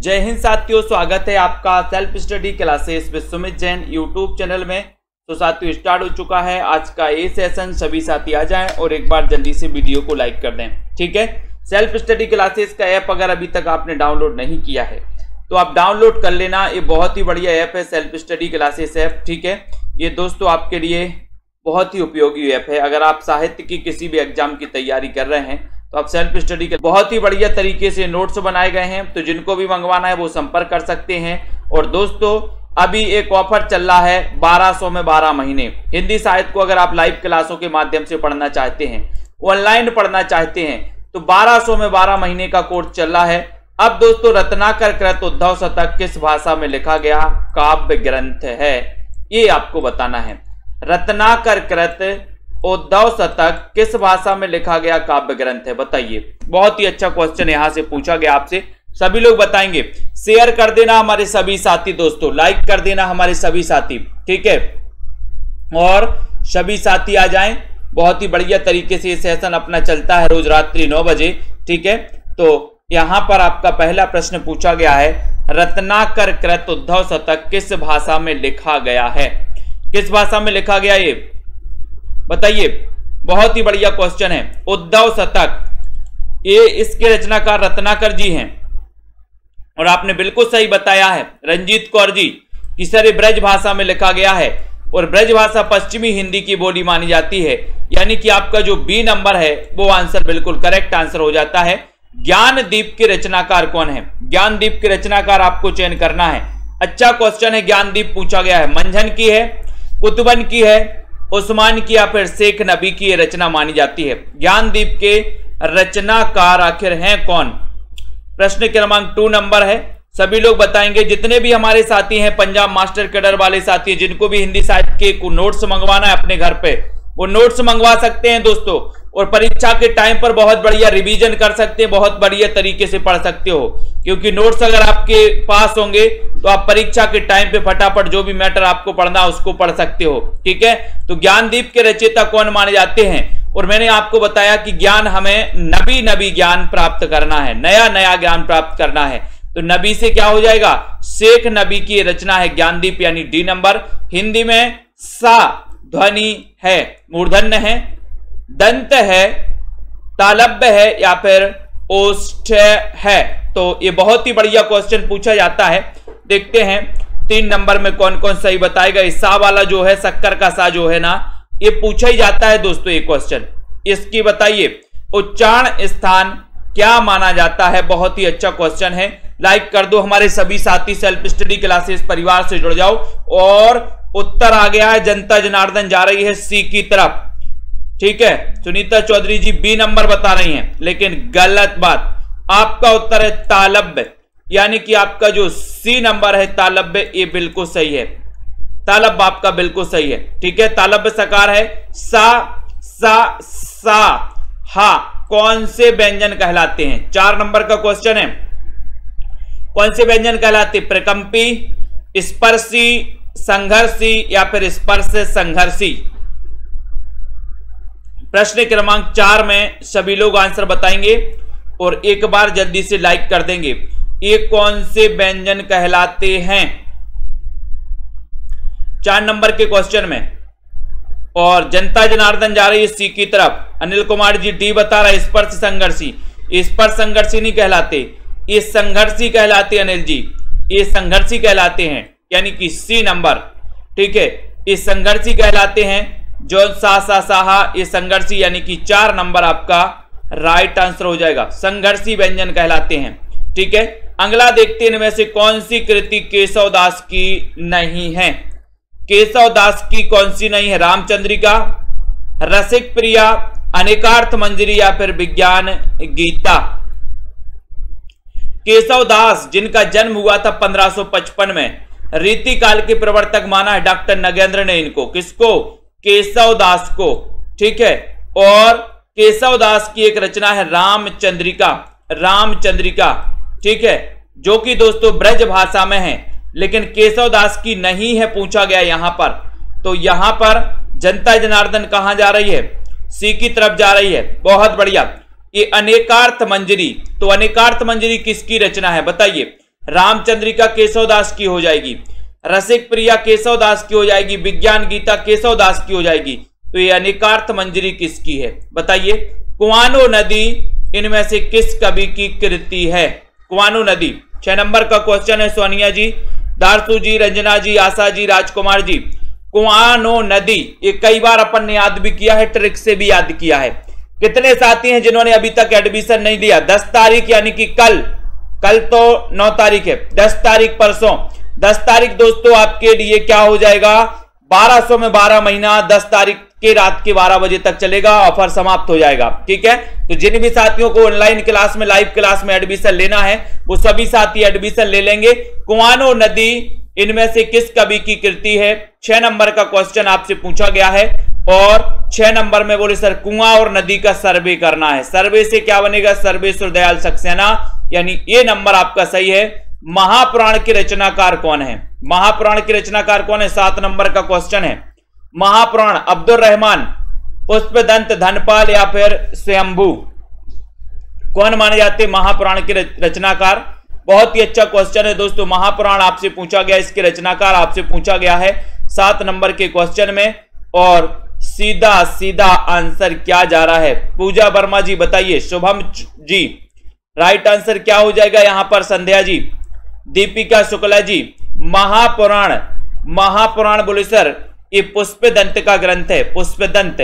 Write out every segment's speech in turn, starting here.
जय हिंद साथियों, स्वागत है आपका self study classes with Sumit Jain YouTube channel में। तो साथियों स्टार्ट हो चुका है आज का ये सेशन। सभी साथी आ जाएं और एक बार जल्दी से वीडियो को लाइक कर दें, ठीक है। सेल्फ स्टडी क्लासेस का ऐप अगर अभी तक आपने डाउनलोड नहीं किया है तो आप डाउनलोड कर लेना। ये बहुत ही बढ़िया ऐप है, सेल्फ स्टडी क्लासेस ऐप, ठीक है। ये दोस्तों आपके लिए बहुत ही उपयोगी ऐप है। अगर आप साहित्य की किसी भी एग्जाम की तैयारी कर रहे हैं तो आप सेल्फ स्टडी के बहुत ही बढ़िया तरीके से नोट्स बनाए गए हैं, तो जिनको भी मंगवाना है वो संपर्क कर सकते हैं। और दोस्तों अभी एक ऑफर चल रहा है 1200 में 12 महीने। हिंदी साहित्य को अगर आप लाइव क्लासों के माध्यम से पढ़ना चाहते हैं, ऑनलाइन पढ़ना चाहते हैं, तो 1200 में 12 महीने का कोर्स चल रहा है। अब दोस्तों रत्नाकर कृत उद्धव शतक किस भाषा में लिखा गया काव्य ग्रंथ है, ये आपको बताना है। रत्नाकर कृत उद्धव शतक किस भाषा में लिखा गया काव्य ग्रंथ है, बताइए। बहुत ही अच्छा क्वेश्चन यहां से पूछा गया आपसे, सभी लोग बताएंगे। शेयर कर देना हमारे सभी साथी दोस्तों, लाइक कर देना हमारे सभी साथी, ठीक है। और सभी साथी आ जाएं। बहुत ही बढ़िया तरीके से ये सेशन अपना चलता है रोज रात्रि 9 बजे, ठीक है। तो यहां पर आपका पहला प्रश्न पूछा गया है, रत्नाकर कृत उद्धव शतक किस भाषा में लिखा गया है, किस भाषा में लिखा गया ये बताइए। बहुत ही बढ़िया क्वेश्चन है। उद्धव शतक ये इसके रचनाकार रत्नाकर जी हैं और आपने बिल्कुल सही बताया है रंजीत कौर जी कि सर ब्रज भाषा में लिखा गया है और ब्रज भाषा पश्चिमी हिंदी की बोली मानी जाती है, यानी कि आपका जो बी नंबर है वो आंसर बिल्कुल करेक्ट आंसर हो जाता है। ज्ञानदीप के रचनाकार कौन है, ज्ञानदीप के रचनाकार आपको चयन करना है। अच्छा क्वेश्चन है, ज्ञानदीप पूछा गया है। मंझन की है, कुतुबन की है, उस्मान की या फिर शेख नबी की ये रचना मानी जाती है। ज्ञानदीप के रचनाकार आखिर हैं कौन, प्रश्न क्रमांक 2 नंबर है। सभी लोग बताएंगे। जितने भी हमारे साथी हैं पंजाब मास्टर कैडर वाले साथी, जिनको भी हिंदी साहित्य के नोट्स मंगवाना है अपने घर पे, वो नोट्स मंगवा सकते हैं दोस्तों। और परीक्षा के टाइम पर बहुत बढ़िया रिवीजन कर सकते हैं, बहुत बढ़िया तरीके से पढ़ सकते हो, क्योंकि नोट्स अगर आपके पास होंगे तो आप परीक्षा के टाइम पे फटाफट जो भी मैटर आपको पढ़ना है उसको पढ़ सकते हो, ठीक है। तो ज्ञानदीप के रचयिता कौन माने जाते हैं, और मैंने आपको बताया कि ज्ञान हमें नबी ज्ञान प्राप्त करना है, नया ज्ञान प्राप्त करना है। तो नबी से क्या हो जाएगा, शेख नबी की रचना है ज्ञानदीप, यानी डी नंबर। हिंदी में सा ध्वनि है, मूर्धन्य है, दंत है, तालब्य है या फिर ओष्ठ है। तो ये बहुत ही बढ़िया क्वेश्चन पूछा जाता है। देखते हैं 3 नंबर में कौन कौन सही बताएगा। इस सा वाला जो है, शक्कर का सा जो है ना, ये पूछा ही जाता है दोस्तों ये क्वेश्चन। इसकी बताइए उच्चारण स्थान क्या माना जाता है। बहुत ही अच्छा क्वेश्चन है, लाइक कर दो हमारे सभी साथी। सेल्फ स्टडी क्लासेस परिवार से जुड़ जाओ। और उत्तर आ गया है, जनता जनार्दन जा रही है सी की तरफ, ठीक है। सुनीता चौधरी जी बी नंबर बता रही हैं, लेकिन गलत बात। आपका उत्तर है तालब्य, यानी कि आपका जो सी नंबर है तालब्य, ये बिल्कुल सही है। तालब्य आपका बिल्कुल सही है, ठीक है। तालब्य सकार है। सा सा सा हा कौन से व्यंजन कहलाते हैं, 4 नंबर का क्वेश्चन है। कौन से व्यंजन कहलाते, प्रकंपी, स्पर्शी, संघर्षी या फिर स्पर्श संघर्षी। प्रश्न क्रमांक 4 में सभी लोग आंसर बताएंगे और एक बार जल्दी से लाइक कर देंगे। ये कौन से व्यंजन कहलाते हैं 4 नंबर के क्वेश्चन में। और जनता जनार्दन जा रही है सी की तरफ। अनिल कुमार जी डी बता रहा है स्पर्श संघर्षी। स्पर्श संघर्षी नहीं कहलाते, ये संघर्षी कहलाते। अनिल जी ये संघर्षी कहलाते हैं, यानी कि सी नंबर, ठीक है। ये संघर्षी कहलाते हैं। जो साहा ये संघर्षी, यानी कि 4 नंबर आपका राइट आंसर हो जाएगा। संघर्षी व्यंजन कहलाते हैं, ठीक है। अगला देखते हैं इनमें से कौन सी कृति केशवदास की नहीं है। केशवदास की कौन सी नहीं है, रामचंद्रिका, रसिक प्रिया, अनेकार्थ मंजरी या फिर विज्ञान गीता। केशवदास जिनका जन्म हुआ था 1555 में, रीतिकाल के प्रवर्तक माना है डॉक्टर नगेंद्र ने इनको। किसको, केशवदास को, ठीक है। और केशवदास की एक रचना है रामचंद्रिका, रामचंद्रिका, ठीक है, जो कि दोस्तों ब्रज भाषा में है, लेकिन केशवदास की नहीं है पूछा गया यहां पर। तो यहां पर जनता जनार्दन कहां जा रही है, सी की तरफ जा रही है। बहुत बढ़िया। ये अनेकार्थ मंजरी, तो अनेकार्थ मंजरी किसकी रचना है बताइए। रामचंद्रिका केशवदास की हो जाएगी, रसिक प्रिया केशवदास की हो जाएगी, विज्ञान गीता केशवदास की हो जाएगी। तो ये अनेकार्थ मंजरी किसकी है बताइए? कुआनो नदी इनमें से किस कवि की कृति है? कुआनो नदी 6 नंबर का क्वेश्चन है सोनिया जी, दारसू जी, रंजना जी, आशा जी, राजकुमार जी। कुआनो नदी ये कई बार अपन ने याद भी किया है, ट्रिक से भी याद किया है। कितने साथी हैं जिन्होंने अभी तक एडमिशन नहीं लिया? 10 तारीख यानी कि कल तो 9 तारीख है, 10 तारीख परसों, 10 तारीख दोस्तों आपके लिए क्या हो जाएगा? 1200 में 12 महीना 10 तारीख के रात के 12 बजे तक चलेगा, ऑफर समाप्त हो जाएगा। ठीक है, तो जिन भी साथियों को ऑनलाइन क्लास में, लाइव क्लास में एडमिशन लेना है वो सभी साथी एडमिशन ले लेंगे। कुआनो नदी इनमें से किस कवि की कृति है? 6 नंबर का क्वेश्चन आपसे पूछा गया है और 6 नंबर में बोले सर कुआं और नदी का सर्वे करना है। सर्वे से क्या बनेगा? सर्वेश्वर दयाल सक्सेना, यानी ये नंबर आपका सही है। महापुराण के रचनाकार कौन है? महापुराण के रचनाकार कौन है? 7 नंबर का क्वेश्चन है। महापुराण अब्दुल रहमान, पुष्पदंत, धनपाल या फिर स्वयंभू, कौन माने जाते महापुराण के रचनाकार? बहुत ही अच्छा क्वेश्चन है दोस्तों। महापुराण आपसे पूछा गया, इसके रचनाकार आपसे पूछा गया है 7 नंबर के क्वेश्चन में, और सीधा सीधा आंसर क्या जा रहा है? पूजा वर्मा जी बताइए, शुभम जी राइट आंसर क्या हो जाएगा यहां पर? संध्या जी, दीपिका शुक्ला जी, महापुराण, महापुराण बोले सर ये पुष्पदंत का ग्रंथ है, पुष्पदंत।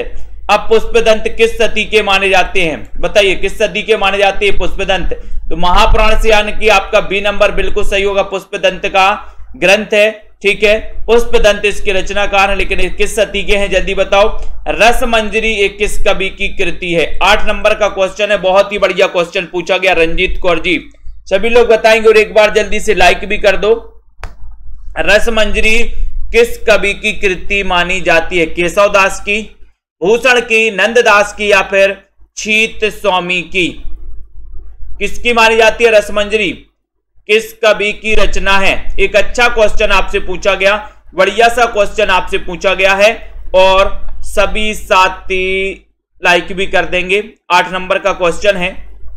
अब पुष्पदंत किस सदी के माने जाते हैं बताइए? किस सदी के माने जाते हैं पुष्पदंत? तो महापुराण से यानी कि आपका बी नंबर बिल्कुल सही होगा, पुष्पदंत का ग्रंथ है। ठीक है, पुष्पदंत इसके रचनाकार है, लेकिन किस सदी के हैं जल्दी बताओ? रसमंजरी एक किस कवि की कृति है? 8 नंबर का क्वेश्चन है, बहुत ही बढ़िया क्वेश्चन पूछा गया रंजीत कौर जी, सभी लोग बताएंगे और एक बार जल्दी से लाइक भी कर दो। रसमंजरी किस कवि की कृति मानी जाती है? केशवदास की, भूषण की, नंददास की या फिर छीत स्वामी की? किसकी मानी जाती है रसमंजरी? किस कवि की रचना है? एक अच्छा क्वेश्चन आपसे पूछा गया, बढ़िया सा क्वेश्चन आपसे पूछा गया है और सभी साथी लाइक भी कर देंगे। 8 नंबर का क्वेश्चन है,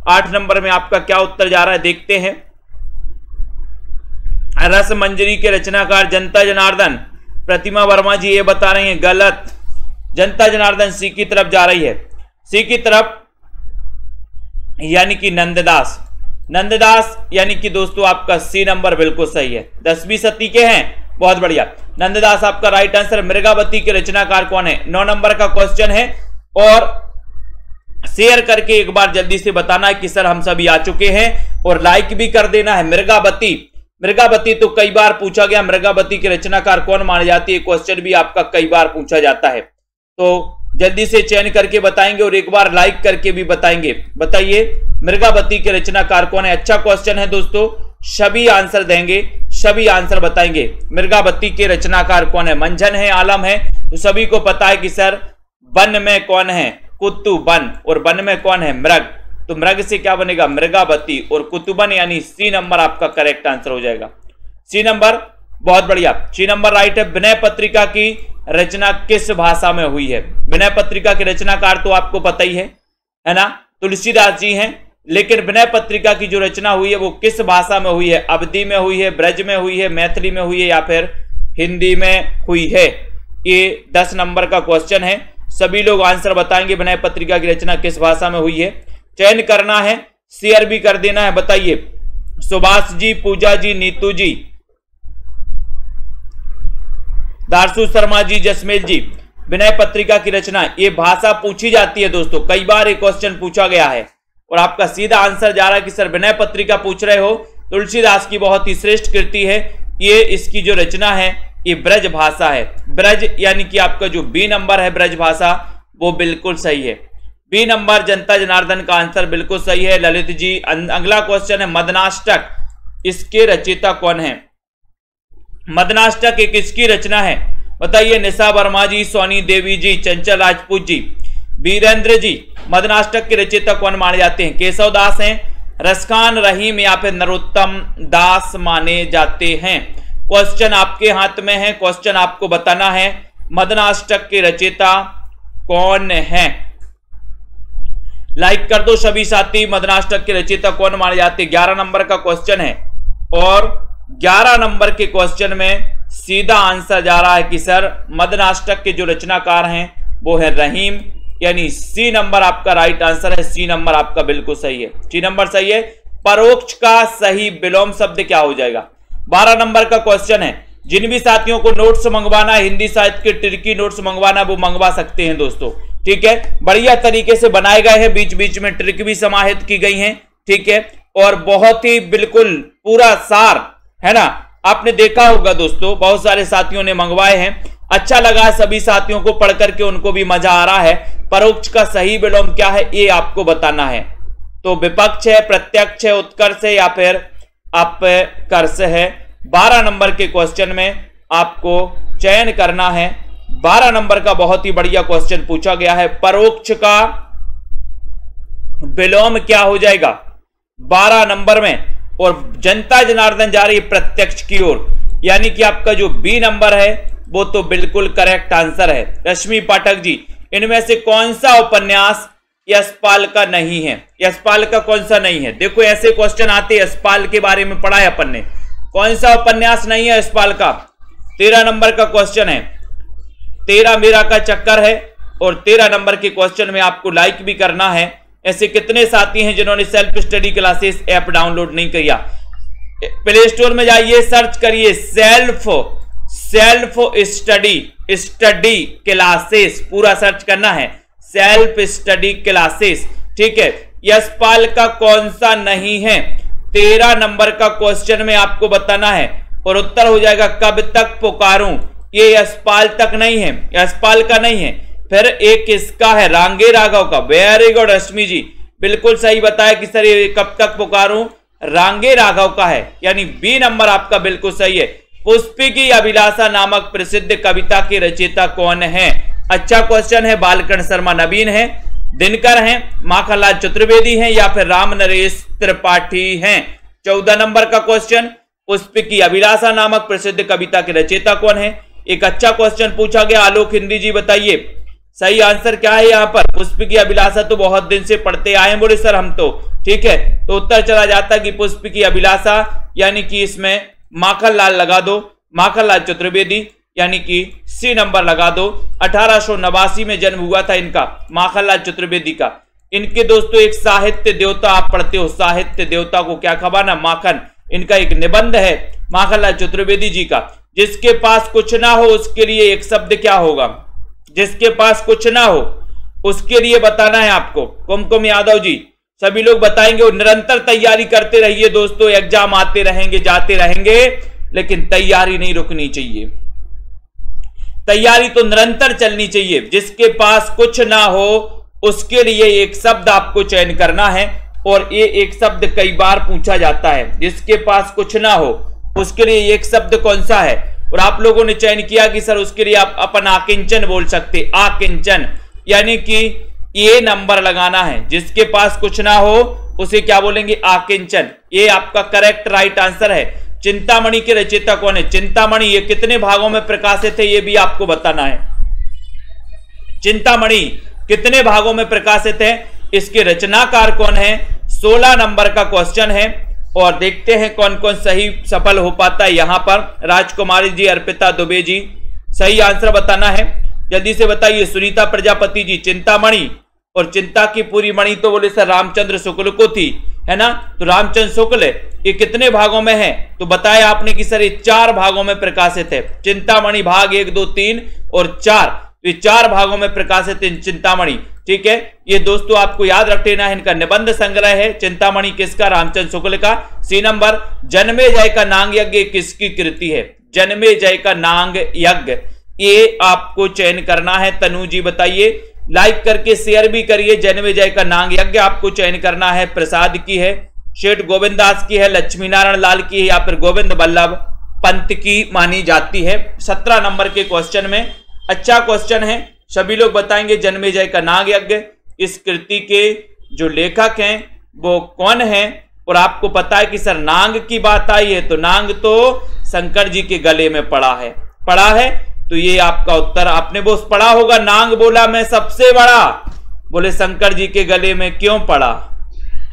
8 नंबर में आपका क्या उत्तर जा रहा है देखते हैं। रसमंजरी के रचनाकार जनता जनार्दन, प्रतिमा वर्मा जी ये बता रही हैं गलत, जनता जनार्दन सी की तरफ जा रही है, सी की तरफ, यानी कि नंददास, नंददास यानी कि दोस्तों आपका सी नंबर बिल्कुल सही है। 10वीं सदी के हैं, बहुत बढ़िया, नंददास आपका राइट आंसर। मृगावती के रचनाकार कौन है? 9 नंबर का क्वेश्चन है और शेयर करके एक बार जल्दी से बताना है कि सर हम सभी आ चुके हैं और लाइक भी कर देना है। मृगावती, मृगावती तो कई बार पूछा गया, मृगावती के रचनाकार कौन मानी जाती है? क्वेश्चन भी आपका कई बार पूछा जाता है, तो जल्दी से चयन करके बताएंगे और एक बार लाइक करके भी बताएंगे। बताइए मृगावती के रचनाकार कौन है? अच्छा क्वेश्चन है दोस्तों, सभी आंसर देंगे, सभी आंसर बताएंगे। मृगावती के रचनाकार कौन है? मंझन है, आलम है, तो सभी को पता है कि सर वन में कौन है? कुतुबन, और वन में कौन है? मृग, तो मृग से क्या बनेगा? मृगावती, और कुतुबन यानी सी नंबर आपका करेक्ट आंसर हो जाएगा, सी नंबर। बहुत बढ़िया, सी नंबर राइट है। विनय पत्रिका की रचना किस भाषा में हुई है? विनय पत्रिका के रचनाकार तो आपको पता ही है ना, तुलसीदास जी हैं, लेकिन विनय पत्रिका की जो रचना हुई है वो किस भाषा में हुई है? अवधी में हुई है, ब्रज में हुई है, मैथिली में हुई है या फिर हिंदी में हुई है? ये 10 नंबर का क्वेश्चन है, सभी लोग आंसर बताएंगे। विनय पत्रिका की रचना किस भाषा में हुई है? चयन करना है, शेयर भी कर देना है। बताइए सुभाष जी, पूजा जी, नीतू जी, दारसू शर्मा जी, जसमेल जी, विनय पत्रिका की रचना, ये भाषा पूछी जाती है दोस्तों, कई बार ये क्वेश्चन पूछा गया है और आपका सीधा आंसर जा रहा है कि सर विनय पत्रिका पूछ रहे हो, तुलसीदास की बहुत ही श्रेष्ठ कृति है ये, इसकी जो रचना है ये ब्रज भाषा है। ब्रज यानी कि आपका जो बी नंबर है ब्रज भाषा, वो बिल्कुल सही है, बी नंबर जनता जनार्दन का आंसर बिल्कुल सही है। ललित जी, अगला क्वेश्चन है मदनाष्टक, इसके रचयिता कौन है? मदनाष्टक एक किसकी रचना है? बताइए निशा वर्मा जी, सोनी देवी जी, चंचल राजपूत जी, वीरेंद्र जी, मदनाष्टक के रचयिता कौन माने जाते हैं? केशव दास हैं, रसखान रहीम या फिर नरोत्तम दास माने जाते हैं? क्वेश्चन आपके हाथ में है, क्वेश्चन आपको बताना है मदनाष्टक के रचयिता कौन है। लाइक कर दो सभी साथी। मदनाष्टक के रचयिता कौन माने जाते हैं? 11 नंबर का क्वेश्चन है, और 11 नंबर के क्वेश्चन में सीधा आंसर जा रहा है कि सर मदनाष्टक के जो रचनाकार हैं वो है रहीम, यानी सी नंबर आपका राइट आंसर है। सी नंबर आपका बिल्कुल सही है, सी नंबर सही है। परोक्ष का सही विलोम शब्द क्या हो जाएगा? 12 नंबर का क्वेश्चन है, जिन भी साथियों को नोट्स मंगवाना, हिंदी साहित्य के ट्रिकी नोट्स मंगवाना, वो मंगवा सकते हैं दोस्तों। ठीक है, बढ़िया तरीके से बनाए गए हैं, बीच बीच में ट्रिक भी समाहित की गई हैं। ठीक है, और बहुत ही बिल्कुल पूरा सार है ना, आपने देखा होगा दोस्तों, बहुत सारे साथियों ने मंगवाए हैं, अच्छा लगा सभी साथियों को पढ़ करके, उनको भी मजा आ रहा है। परोक्ष का सही विलोम क्या है ये आपको बताना है। तो विपक्ष है, प्रत्यक्ष है, उत्कर्ष है या फिर अपकर्ष है। 12 नंबर के क्वेश्चन में आपको चयन करना है। 12 नंबर का बहुत ही बढ़िया क्वेश्चन पूछा गया है, परोक्ष का विलोम क्या हो जाएगा 12 नंबर में। और जनता जनार्दन जा रही है प्रत्यक्ष की ओर, यानी कि आपका जो बी नंबर है वो तो बिल्कुल करेक्ट आंसर है। रश्मि पाठक जी, इनमें से कौन सा उपन्यास यशपाल का नहीं है? यशपाल का कौन सा नहीं है? देखो ऐसे क्वेश्चन आते हैं, यशपाल के बारे में पढ़ा है अपन ने, कौन सा उपन्यास नहीं है यशपाल का? 13 नंबर का क्वेश्चन है, 13 मेरा का चक्कर है। और 13 नंबर के क्वेश्चन में आपको लाइक भी करना है। ऐसे कितने साथी हैं जिन्होंने self study classes app download नहीं किया? प्ले स्टोर में जाइए, सर्च करिए सेल्फ स्टडी क्लासेस, पूरा सर्च करना है, सेल्फ स्टडी क्लासेस। ठीक है, यशपाल का कौन सा नहीं है? 13 नंबर का क्वेश्चन में आपको बताना है और उत्तर हो जाएगा कब तक पुकारूं। ये यशपाल तक नहीं है, यशपाल का नहीं है। फिर एक किसका है? रांगे राघव का। वेरी गुड रश्मि जी, बिल्कुल सही बताया कि सर ये कब तक पुकारूं, रांगे राघव का है, यानी बी नंबर आपका बिल्कुल सही है। पुष्पी की अभिलाषा नामक प्रसिद्ध कविता के रचयिता कौन है? अच्छा क्वेश्चन है। बालकृष्ण शर्मा नवीन है, दिनकर हैं, माखनलाल चतुर्वेदी हैं या फिर राम नरेश त्रिपाठी हैं? 14 नंबर का क्वेश्चन, पुष्पी की अभिलाषा नामक प्रसिद्ध कविता के रचयिता कौन है? एक अच्छा क्वेश्चन पूछा गया। आलोक हिंदी जी बताइए सही आंसर क्या है यहाँ पर? पुष्पी की अभिलाषा तो बहुत दिन से पढ़ते आए हैं, बोले सर हम तो। ठीक है, तो उत्तर चला जाता कि पुष्पी की अभिलाषा, यानी कि इसमें माखनलाल लगा दो, माखनलाल चतुर्वेदी, यानी कि सी नंबर लगा दो। 1889 में जन्म हुआ था इनका, माखनलाल चतुर्वेदी का। इनके दोस्तों एक साहित्य देवता आप पढ़ते हो, साहित्य देवता को क्या खबाना? माखन। इनका एक निबंध है माखनलाल चतुर्वेदी जी का, जिसके पास कुछ ना हो उसके लिए एक शब्द क्या होगा? जिसके पास कुछ ना हो उसके लिए बताना है आपको। कुमकुम यादव जी, सभी लोग बताएंगे। और निरंतर तैयारी करते रहिए दोस्तों, एग्जाम आते रहेंगे जाते रहेंगे, लेकिन तैयारी नहीं रुकनी चाहिए, तैयारी तो निरंतर चलनी चाहिए। जिसके पास कुछ ना हो उसके लिए एक शब्द आपको चयन करना है, और ये एक शब्द कई बार पूछा जाता है। जिसके पास कुछ ना हो उसके लिए एक शब्द कौन सा है? और आप लोगों ने चयन किया कि सर उसके लिए आप अपन आकिंचन बोल सकते, आकिंचन, यानी कि ये नंबर लगाना है। जिसके पास कुछ ना हो उसे क्या बोलेंगे? आकिंचन। ये आपका करेक्ट राइट आंसर है। चिंतामणि के रचयिता कौन है? चिंतामणि ये कितने भागों में प्रकाशित है ये भी आपको बताना है। चिंतामणि कितने भागों में प्रकाशित है, इसके रचनाकार कौन है? 16 नंबर का क्वेश्चन है। और देखते हैं कौन कौन सही सफल हो पाता है। यहां पर राजकुमारी जी, अर्पिता दुबे जी, सही आंसर बताना है, जल्दी से बताइए। सुनीता प्रजापति जी, चिंतामणि, और चिंता की पूरी मणि तो बोले सर रामचंद्र शुक्ल को थी, है ना? तो रामचंद्र शुक्ल ये कितने भागों में है? तो बताया आपने कि सर ये 4 भागों में प्रकाशित है। चिंतामणि भाग 1, 2, 3 और 4, ये 4 भागों में प्रकाशित है चिंतामणि। ठीक है, ये दोस्तों आपको याद रख लेना है। इनका निबंध संग्रह है चिंतामणि, किसका? रामचंद्र शुक्ल का। सी नंबर, जन्मेजय का नांग यज्ञ किसकी कृति है? जन्मेजय का नांग यज्ञ, ये आपको चयन करना है। तनु जी बताइए, लाइक करके शेयर भी करिए। जन्मेजय का नांग यज्ञ आपको चयन करना है। प्रसाद की है, शेठ गोविंद दास की है, लक्ष्मी नारायण लाल की है या फिर गोविंद बल्लभ पंत की मानी जाती है। 17 नंबर के क्वेश्चन में अच्छा क्वेश्चन है, सभी लोग बताएंगे जन्मेजय का नाग यज्ञ, इस कृति के जो लेखक हैं वो कौन है? और आपको पता है कि सर नांग की बात आई है तो नांग तो शंकर जी के गले में पड़ा है, तो ये आपका उत्तर। आपने वो पढ़ा होगा, नांग बोला मैं सबसे बड़ा, बोले शंकर जी के गले में क्यों पड़ा,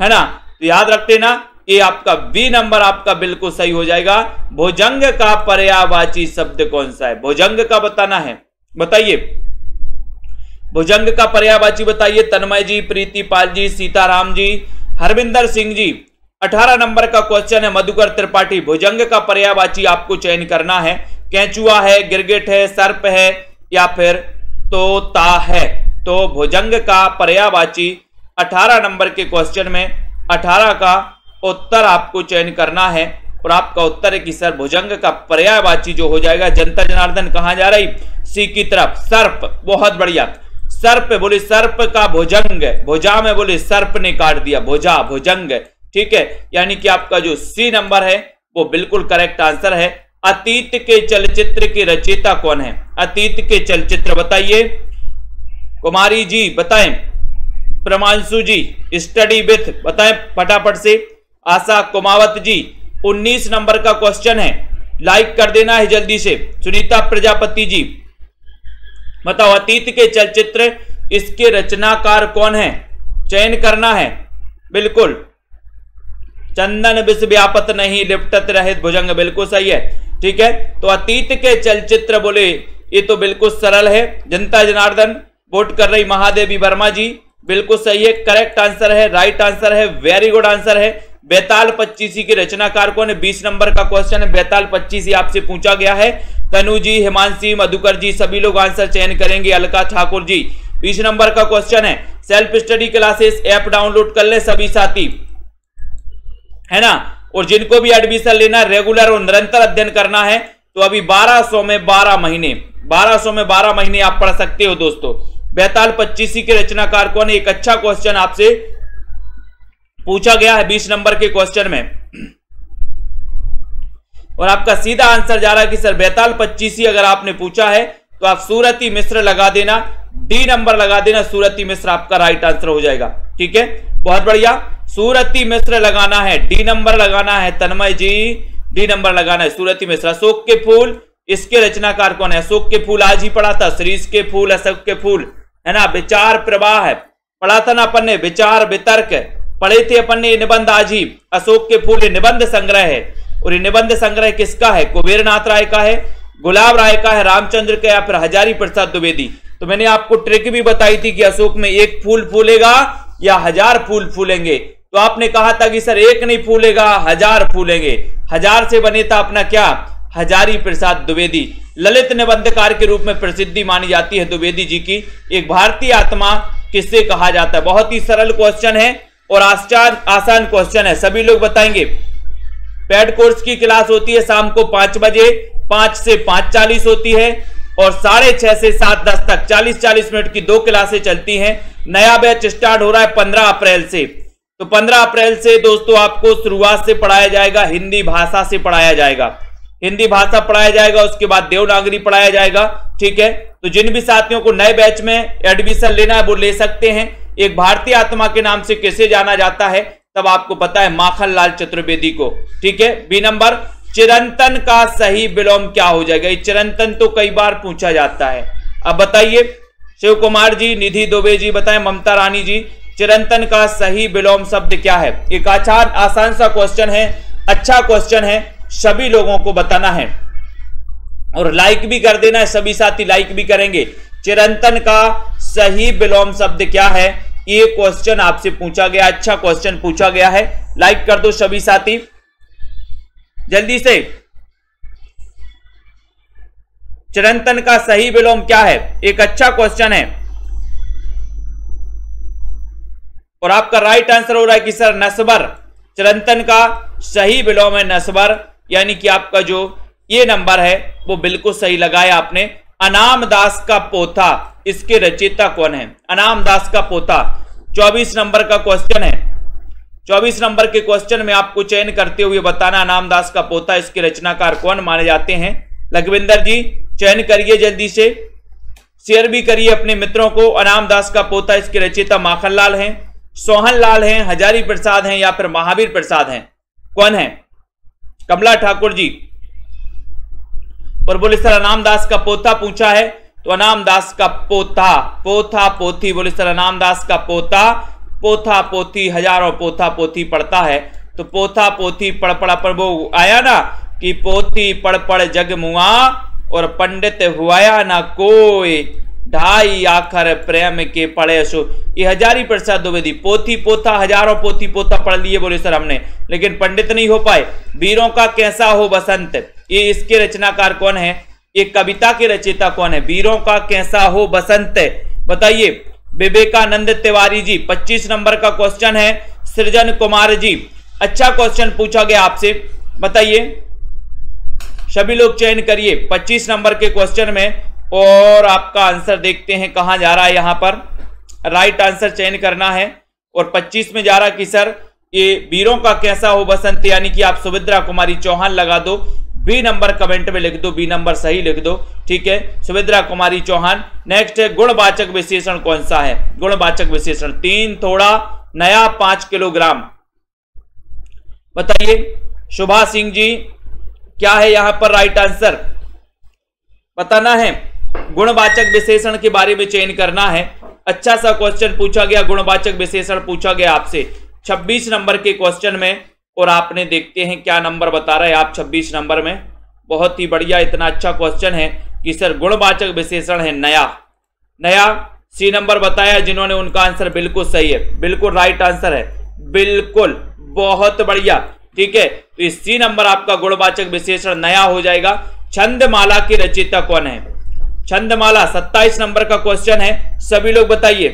है ना? तो याद रख लेना, ये आपका बी नंबर आपका बिल्कुल सही हो जाएगा। भुजंग का पर्यायवाची शब्द कौन सा है? भुजंग का बताना है, बताइए। भुजंग का पर्यायवाची बताइए। तन्मय जी, प्रीतिपाल जी, सीताराम जी, हरविंदर सिंह जी। 18 नंबर का क्वेश्चन है मधुकर त्रिपाठी। भुजंग का पर्यायवाची आपको चयन करना है। केंचुआ है, गिरगिट है, सर्प है या फिर तोता है। तो भुजंग का पर्यायवाची 18 नंबर के क्वेश्चन में 18 का उत्तर आपको चयन करना है और आपका उत्तर है कि सर भुजंग का पर्यायवाची जो हो जाएगा, जनता जनार्दन कहां जा रही? सी की तरफ। सर्प, बहुत बढ़िया। सर्प बोले सर्प का भुजंग, भुजा में बोले सर्प ने काट दिया, भुजा भुजंग, ठीक है। यानी कि आपका जो सी नंबर है वो बिल्कुल करेक्ट आंसर है। अतीत के चलचित्र के रचयिता कौन है? अतीत के चलचित्र बताइए। कुमारी जी बताएं, प्रमांशु जी स्टडी विथ बताएं फटाफट से। आशा कुमावत जी 19 नंबर का क्वेश्चन है, लाइक कर देना है जल्दी से। सुनीता प्रजापति जी बताओ अतीत के चलचित्र इसके रचनाकार कौन है? चयन करना है बिल्कुल। चंदन विष व्यापत नहीं लिपटत रहित भुजंग, बिल्कुल सही है, ठीक है। तो अतीत के चलचित्र बोले ये तो बिल्कुल सरल है। जनता जनार्दन वोट कर रही महादेवी वर्मा जी, बिल्कुल सही है, करेक्ट आंसर है, राइट आंसर है, वेरी गुड आंसर है। बेताल 25 के रचनाकार कौन है? 20 नंबर का क्वेश्चन है, बेताल 25 आपसे पूछा गया है। तनु जी, हिमांशी, मधुकर जी सभी लोग आंसर चयन करेंगे। अलका ठाकुर जी 20 नंबर का क्वेश्चन है। Self study classes app download कर ले सभी साथी, है ना। और जिनको भी एडमिशन लेना, रेगुलर और निरंतर अध्ययन करना है तो अभी 1200 में 12 महीने आप पढ़ सकते हो दोस्तों। बेताल 25 के रचनाकार कौन है? एक अच्छा क्वेश्चन आपसे पूछा गया है 20 नंबर के क्वेश्चन में और आपका सीधा आंसर जा रहा है कि सर बेताल 25 अगर आपने पूछा है तो आप सूरती मिश्र लगा देना, डी नंबर लगा देना। सूरती मिश्र आपका राइट आंसर हो जाएगा, ठीक है, बहुत बढ़िया। सूरती मिश्र लगाना है, डी नंबर लगाना है। तन्मय जी डी नंबर लगाना है, सूरती मिश्र। अशोक के फूल इसके रचनाकार कौन है? अशोक के फूल आज ही पढ़ा था, शीरीष के फूल, अशोक के फूल, है ना। विचार प्रवाह है, पढ़ा था ना अपन ने। विचार वितर्क पढ़े थे अपन ने, निबंध आज ही। अशोक के फूल निबंध संग्रह है और ये निबंध संग्रह किसका है? कुबेरनाथ राय का है, गुलाब राय का है, रामचंद्र का या फिर हजारी प्रसाद द्विवेदी। तो मैंने आपको ट्रिक भी बताई थी कि अशोक में एक फूल फूलेगा या 1000 फूल फूलेंगे। तो आपने कहा था कि सर एक नहीं फूलेगा 1000 फूलेंगे। 1000 से बने था अपना क्या? हजारी प्रसाद द्विवेदी। ललित निबंधकार के रूप में प्रसिद्धि मानी जाती है द्विवेदी जी की। एक भारतीय आत्मा किससे कहा जाता है? बहुत ही सरल क्वेश्चन है और आसान क्वेश्चन है, सभी लोग बताएंगे। पेड कोर्स की क्लास होती है शाम को 5 बजे, 5 से 5:40 होती है और 6:30 से 7:10 तक 40-40 मिनट की 2 क्लासें चलती हैं। नया बैच स्टार्ट हो रहा है 15 अप्रैल से। तो 15 अप्रैल से दोस्तों आपको शुरुआत से पढ़ाया जाएगा, हिंदी भाषा से पढ़ाया जाएगा, हिंदी भाषा पढ़ाया जाएगा, उसके बाद देवनागरी पढ़ाया जाएगा, ठीक है। तो जिन भी साथियों को नए बैच में एडमिशन लेना है वो ले सकते हैं। एक भारतीय आत्मा के नाम से कैसे जाना जाता है तब आपको पता है, माखनलाल चतुर्वेदी को, ठीक है। बी नंबर, चिरंतन का सही विलोम क्या हो जाएगा? ये चिरंतन तो कई बार पूछा जाता है। अब बताइए शिव कुमार जी, निधि दुबे जी बताएं, ममता रानी जी, चिरंतन का सही विलोम शब्द क्या है? एक आसान सा क्वेश्चन है, अच्छा क्वेश्चन है, सभी लोगों को बताना है और लाइक भी कर देना है, सभी साथी लाइक भी करेंगे। चिरंतन का सही विलोम शब्द क्या है? ये क्वेश्चन आपसे पूछा गया, अच्छा क्वेश्चन पूछा गया है। लाइक कर दो सभी साथी जल्दी से। चिरंतन का सही विलोम क्या है? एक अच्छा क्वेश्चन है और आपका राइट आंसर हो रहा है कि सर नस्बर। चिरंतन का सही विलोम है नस्बर, यानी कि आपका जो ये नंबर है वो बिल्कुल सही लगाया आपने। अनाम दास का पोथा इसके रचयिता कौन है? अनाम दास का पोथा 24 नंबर का क्वेश्चन है। 24 नंबर के क्वेश्चन में आपको चयन करते हुए बताना अनाम दास का पोथा इसके रचनाकार कौन माने जाते हैं। लखविंदर जी चयन करिए जल्दी से, शेयर भी करिए अपने मित्रों को। अनाम दास का पोथा इसके रचयिता माखनलाल हैं, सोहनलाल हैं, हजारी प्रसाद हैं या फिर महावीर प्रसाद हैं? कौन है? कमला ठाकुर जी और बोले सर अनाम दास का पोथा पूछा है तो अनाम दास का पोथा, पोथा पोथी, बोले सर अनाम दास का पोथा, पोथा पोथी, हजारों पोथा पोथी पढ़ता है तो पोथा पोथी पढ़ पढ़ पर वो आया ना कि पोथी पढ़ पढ़ जग मुआ और पंडित हुआया ना कोई, ढाई आखर प्रेम के पढ़े सो। ये हजारी प्रसाद द्विवेदी पोथी पोथा हजारों पोथी पोथा पढ़ लिए बोले सर हमने, लेकिन पंडित नहीं हो पाए। वीरों का कैसा हो बसंत, ये इसके रचनाकार कौन है, ये कविता के रचयिता कौन है, वीरों का कैसा हो बसंत, बताइए। विवेकानंद तिवारी जी। 25 नंबर का क्वेश्चन है सृजन कुमार जी। अच्छा क्वेश्चन पूछा गया आपसे, बताइए सभी लोग चयन करिए 25 नंबर के क्वेश्चन में, और आपका आंसर देखते हैं कहां जा रहा है। यहां पर राइट आंसर चयन करना है और 25 में जा रहा कि सर ये वीरों का कैसा हो बसंत, यानी कि आप सुभद्रा कुमारी चौहान लगा दो, बी नंबर कमेंट में लिख दो, बी नंबर सही लिख दो, ठीक है, सुभद्रा कुमारी चौहान। नेक्स्ट है गुणवाचक विशेषण कौन सा है, गुणवाचक विशेषण 3 थोड़ा नया 5 किलोग्राम, बताइए शुभा सिंह जी क्या है यहां पर राइट आंसर, बताना है। गुणवाचक विशेषण के बारे में चयन करना है। अच्छा सा क्वेश्चन पूछा गया, गुणवाचक विशेषण पूछा गया आपसे 26 नंबर के क्वेश्चन में, और आपने देखते हैं क्या नंबर बता रहे हैं आप 26 नंबर में। बहुत ही बढ़िया, इतना अच्छा क्वेश्चन है कि सर गुणवाचक विशेषण है नया। नया सी नंबर बताया जिन्होंने, उनका आंसर बिल्कुल सही है, बिल्कुल राइट आंसर है, बिल्कुल बहुत बढ़िया, ठीक है। तो इस सी नंबर आपका गुणवाचक विशेषण नया हो जाएगा। छंदमाला के रचयिता कौन है, छंदमाला 27 नंबर का क्वेश्चन है, सभी लोग बताइए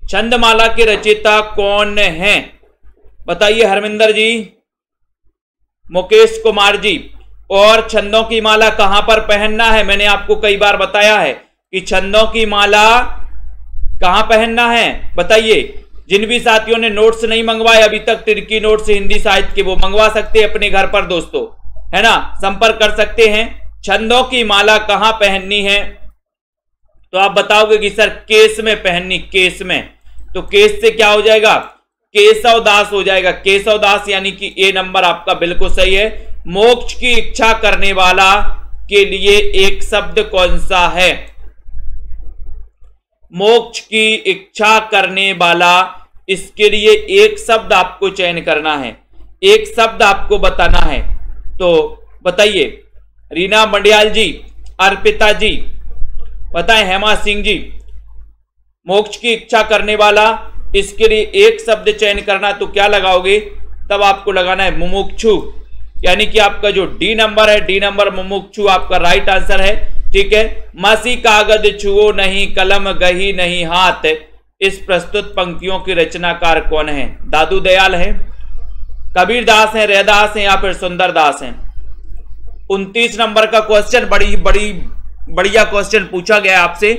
छंदमाला के रचयिता कौन है, बताइए हरमिंदर जी, मुकेश कुमार जी। और छंदों की माला कहां पर पहनना है, मैंने आपको कई बार बताया है कि छंदों की माला कहां पहनना है, बताइए। जिन भी साथियों ने नोट्स नहीं मंगवाए अभी तक तिर्की नोट्स हिंदी साहित्य के, वो मंगवा सकते हैं अपने घर पर दोस्तों, है ना, संपर्क कर सकते हैं। छंदों की माला कहां पहननी है, तो आप बताओगे कि सर केस में पहननी, केस में, तो केस से क्या हो जाएगा, केशवदास हो जाएगा, केशवदास, यानी कि ए नंबर आपका बिल्कुल सही है। मोक्ष की इच्छा करने वाला के लिए एक शब्द कौन सा है, मोक्ष की इच्छा करने वाला, इसके लिए एक शब्द आपको चयन करना है, एक शब्द आपको बताना है, तो बताइए रीना मंडियाल जी, अर्पिता जी, बताएं हेमा सिंह जी। मोक्ष की इच्छा करने वाला, इसके लिए एक शब्द चयन करना, तो क्या लगाओगे, तब आपको लगाना है मुमुक्षु, यानी कि आपका जो डी नंबर है, डी नंबर मुमुक्षु आपका राइट आंसर है, ठीक है। मसी कागज छुओ नहीं कलम गही नहीं हाथ, इस प्रस्तुत पंक्तियों के रचनाकार कौन है, दादू दयाल है, कबीर दास है, रैदास है, या फिर सुंदर दास है। 29 नंबर का क्वेश्चन बढ़िया क्वेश्चन पूछा गया आपसे,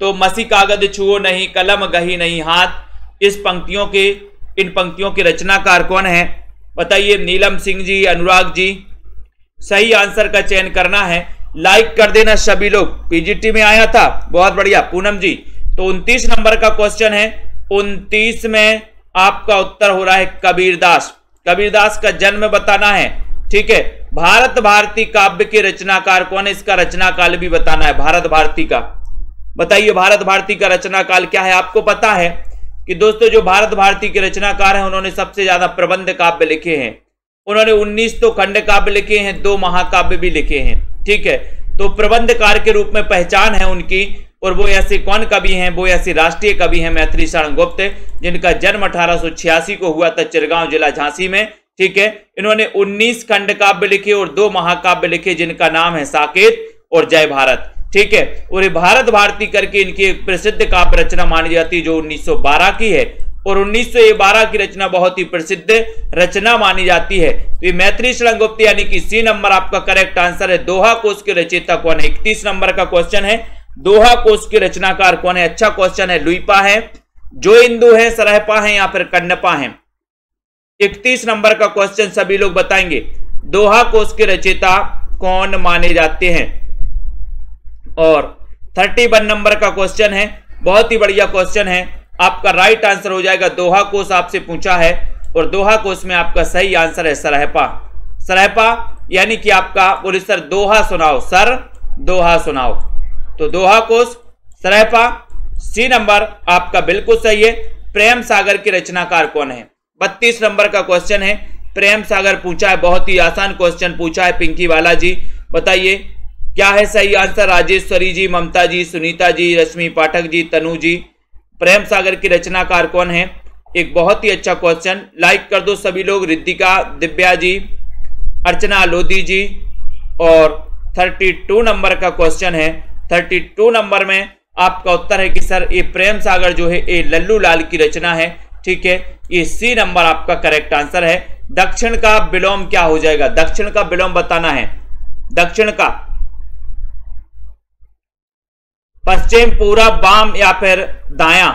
तो मसी कागज छुओ नहीं कलम गही नहीं हाथ, इस पंक्तियों के, इन पंक्तियों के रचनाकार कौन है, बताइए नीलम सिंह जी, अनुराग जी। सही आंसर का चयन करना है, लाइक कर देना सभी लोग, पीजीटी में आया था, बहुत बढ़िया पूनम जी। तो 29 नंबर का क्वेश्चन है, 29 में आपका उत्तर हो रहा है कबीरदास, कबीरदास का जन्म बताना है, ठीक है। भारत भारती काव्य के रचनाकार कौन है, इसका रचना काल भी बताना है, भारत भारती का, बताइए भारत भारती का रचना काल क्या है। आपको पता है कि दोस्तों जो भारत भारती के रचनाकार हैं उन्होंने सबसे ज्यादा प्रबंध काव्य लिखे हैं, उन्होंने 19 तो खंड काव्य लिखे हैं, 2 महाकाव्य भी लिखे हैं, ठीक है। तो प्रबंधकार के रूप में पहचान है उनकी, और वो ऐसे कौन कवि हैं, वो ऐसे राष्ट्रीय कवि हैं मैथिली शरण गुप्त, जिनका जन्म 1886 को हुआ था चिरगांव जिला झांसी में, ठीक है। इन्होंने 19 खंड काव्य लिखे और 2 महाकाव्य लिखे, जिनका नाम है साकेत और जय भारत, ठीक है। और ये भारत भारती करके इनकी एक प्रसिद्ध काव्य रचना मानी जाती है, जो 1912 की है, और 1912 की रचना बहुत ही प्रसिद्ध रचना मानी जाती है। तो ये मैथिली शरण गुप्त, यानी कि सी नंबर आपका करेक्ट आंसर है। दोहा कोश के रचयिता कौन है, 31 नंबर का क्वेश्चन है, दोहा कोश के रचनाकार कौन है। अच्छा क्वेश्चन है, लुइपा है, जो इंदु है, सरहपा है, या फिर कन्नपा है। 31 नंबर का क्वेश्चन सभी लोग बताएंगे, दोहा कोश के रचयिता कौन माने जाते हैं। और 31 नंबर का क्वेश्चन है, बहुत ही बढ़िया क्वेश्चन है, आपका राइट आंसर हो जाएगा, दोहा कोश आपसे पूछा है, और दोहा कोश में आपका सही आंसर है सरहपा, सरहपा, यानी कि आपका बोले सर दोहा सुनाओ, सर दोहा सुनाओ, तो दोहा कोश सरहपा, सी नंबर आपका बिल्कुल सही है। प्रेम सागर के रचनाकार कौन है? 32 नंबर का क्वेश्चन है, प्रेम सागर पूछा है, बहुत ही आसान क्वेश्चन पूछा है पिंकी वाला जी। बताइए क्या है सही आंसर? राजेश्वरी जी, ममता जी, सुनीता जी, रश्मि पाठक जी, तनु जी। प्रेम सागर के रचनाकार कौन है? एक बहुत ही अच्छा क्वेश्चन, लाइक कर दो सभी लोग। रिद्धिका, दिव्या जी, अर्चना लोधी जी। और 32 नंबर का क्वेश्चन है, 32 नंबर में आपका उत्तर है कि सर ये प्रेम सागर जो है ये लल्लू लाल की रचना है। ठीक है, ये सी नंबर आपका करेक्ट आंसर है। दक्षिण का विलोम क्या हो जाएगा? दक्षिण का विलोम बताना है। दक्षिण का पश्चिम, पूरब, वाम या फिर दायां?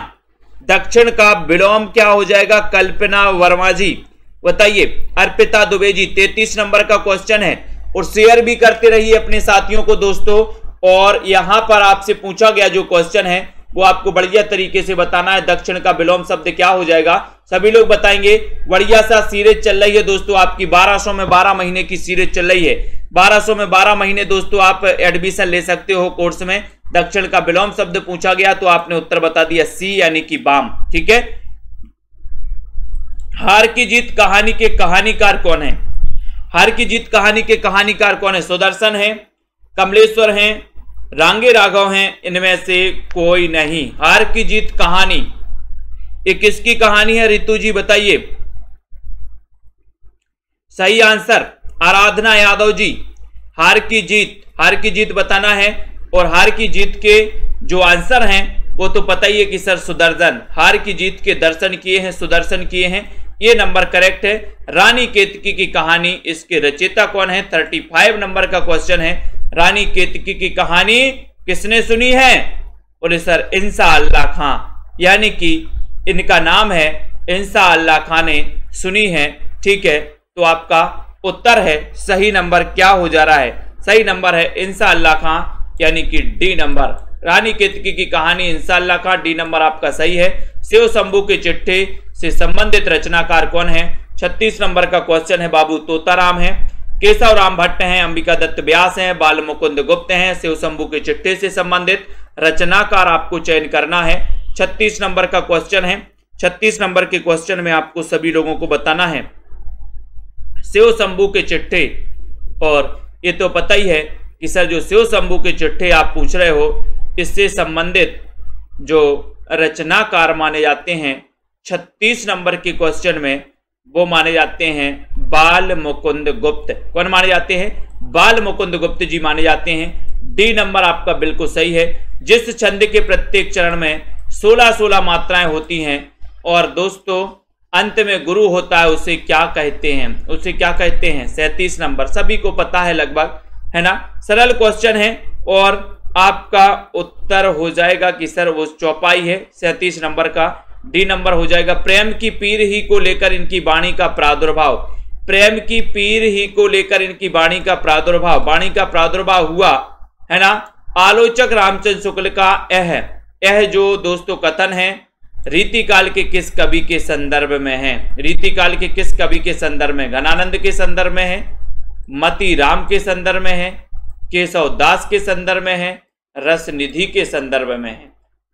दक्षिण का विलोम क्या हो जाएगा? कल्पना वर्मा जी बताइए। अर्पिता दुबे जी, 33 नंबर का क्वेश्चन है और शेयर भी करते रहिए अपने साथियों को दोस्तों। और यहां पर आपसे पूछा गया जो क्वेश्चन है वो आपको बढ़िया तरीके से बताना है। दक्षिण का विलोम शब्द क्या हो जाएगा? सभी लोग बताएंगे। बढ़िया सा सीरीज चल रही है दोस्तों आपकी, 1200 में 12 महीने की सीरीज चल रही है। 1200 में 12 महीने दोस्तों आप एडमिशन ले सकते हो कोर्स में। दक्षिण का विलोम शब्द पूछा गया तो आपने उत्तर बता दिया सी यानी कि वाम। ठीक है, हार की जीत कहानी के कहानीकार कौन है? हार की जीत कहानी के कहानीकार कौन है? सुदर्शन है, कमलेश्वर हैं, रांगे राघव हैं, इनमें से कोई नहीं। हार की जीत कहानी ये किसकी कहानी है? रितु जी बताइए। सही आंसर आराधना यादव जी। हार की जीत बताना है। और हार की जीत के जो आंसर हैं वो तो पता ही है कि सर सुदर्शन, हार की जीत के दर्शन किए हैं, सुदर्शन किए हैं, ये नंबर करेक्ट है। रानी केतकी की कहानी, इसके रचयिता कौन है? 35 नंबर का क्वेश्चन है। रानी केतकी की कहानी किसने सुनी है? बोले सर इंसा अल्लाह खां, यानी कि इनका नाम है इंसा अल्लाह खां ने सुनी है। ठीक है, तो आपका उत्तर है सही नंबर क्या हो जा रहा है? सही नंबर है इंसा अल्लाह खां यानी कि डी नंबर। रानी केतकी की कहानी इंसा अल्लाह खां, डी नंबर आपका सही है। शिव शंभू के चिट्ठे से संबंधित रचनाकार कौन है? 36 नंबर का क्वेश्चन है, बाबू तोताराम है, केशव राम भट्ट हैं, अंबिका दत्त व्यास हैं, बाल मुकुंद गुप्त हैं। शिव शंभू के चिट्ठे से संबंधित रचनाकार आपको चयन करना है। 36 नंबर का क्वेश्चन है। 36 नंबर के क्वेश्चन में आपको सभी लोगों को बताना है शिव शंभू के चिट्ठे। और ये तो पता ही है कि सर जो शिव शंभू के चिट्ठे आप पूछ रहे हो इससे संबंधित जो रचनाकार माने जाते हैं 36 नंबर के क्वेश्चन में वो माने जाते हैं बाल मुकुंद गुप्त। कौन माने जाते हैं? बाल मुकुंद गुप्त जी माने जाते हैं। डी नंबर आपका बिल्कुल सही है। जिस छंद के प्रत्येक चरण में 16-16 मात्राएं होती हैं और दोस्तों अंत में गुरु होता है, उसे क्या कहते हैं? उसे क्या कहते हैं? 37 नंबर सभी को पता है लगभग, है ना? सरल क्वेश्चन है और आपका उत्तर हो जाएगा कि सर वो चौपाई है 37 नंबर का। डी नंबर हो जाएगा। प्रेम की पीर ही को लेकर इनकी वाणी का प्रादुर्भाव। प्रेम की पीर ही को लेकर इनकी वाणी का प्रादुर्भाव, वाणी का प्रादुर्भाव हुआ, है ना? आलोचक रामचंद्र शुक्ल का यह जो दोस्तों कथन है रीतिकाल के किस कवि के संदर्भ में है? रीतिकाल के किस कवि के संदर्भ में? घनानंद के संदर्भ में है, मती राम के संदर्भ में है, केशव दास के संदर्भ में है, रसनिधि के संदर्भ में है।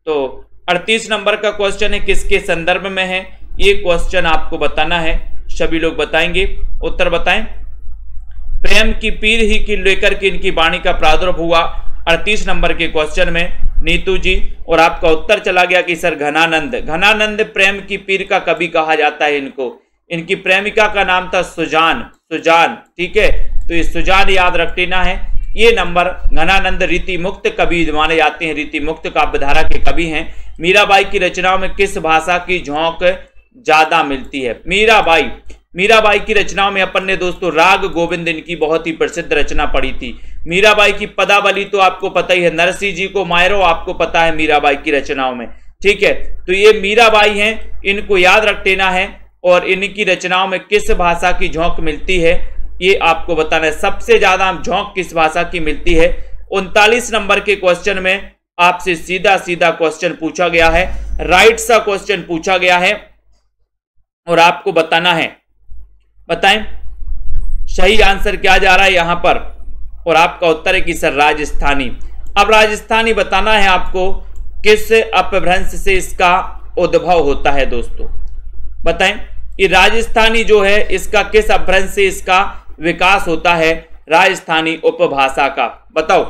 तो 38 नंबर का क्वेश्चन है किसके संदर्भ में है? ये क्वेश्चन आपको बताना है। सभी लोग बताएंगे, उत्तर बताएं। प्रेम की पीर ही की लेकर के इनकी वाणी का प्रादुर्भाव हुआ 38 नंबर के क्वेश्चन में, नीतू जी। और आपका उत्तर चला गया कि सर घनानंद। घनानंद प्रेम की पीर का कवि कहा जाता है इनको। इनकी प्रेमिका का नाम था सुजान। सुजान, ठीक है, तो ये सुजान याद रख लेना है। ये नंबर घनानंद रीति मुक्त कवि माने जाते हैं, रीति मुक्त काव्यधारा के कवि हैं। मीराबाई की रचनाओं में किस भाषा की झोंक ज्यादा मिलती है? मीराबाई की रचनाओं में अपन ने दोस्तों राग गोविंद इनकी बहुत ही प्रसिद्ध रचना पढ़ी थी। मीराबाई की पदावली तो आपको पता ही है, नरसिंह जी को मायरो आपको पता है मीराबाई की रचनाओं में, ठीक है। तो ये मीराबाई हैं, इनको याद रख लेना है। और इनकी रचनाओं में किस भाषा की झोंक मिलती है ये आपको बताना है। सबसे ज्यादा झोंक किस भाषा की मिलती है? 39 नंबर के क्वेश्चन में आपसे सीधा सीधा क्वेश्चन पूछा गया है, राइट सा क्वेश्चन पूछा गया है और आपको बताना है, बताएं सही आंसर क्या जा रहा है यहां पर। और आपका उत्तर है कि सर राजस्थानी। अब राजस्थानी बताना है आपको किस अपभ्रंश से इसका उद्भव होता है दोस्तों? बताएं, ये राजस्थानी जो है इसका किस अपभ्रंश से इसका विकास होता है? राजस्थानी उपभाषा का। बताओ,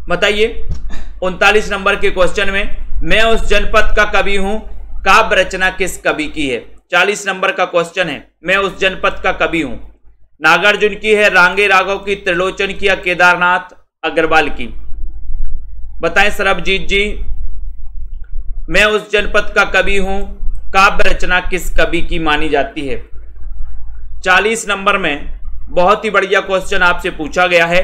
बताइए। 39 नंबर के क्वेश्चन में, मैं उस जनपद का कवि हूं, काव्य रचना किस कवि की है? 40 नंबर का क्वेश्चन है, मैं उस जनपद का कवि हूं। नागार्जुन की है, रांगे राघव की, त्रिलोचन की या केदारनाथ अग्रवाल की? बताएं सरबजीत जी। मैं उस जनपद का कवि हूं, काव्य रचना किस कवि की मानी जाती है? 40 नंबर में बहुत ही बढ़िया क्वेश्चन आपसे पूछा गया है,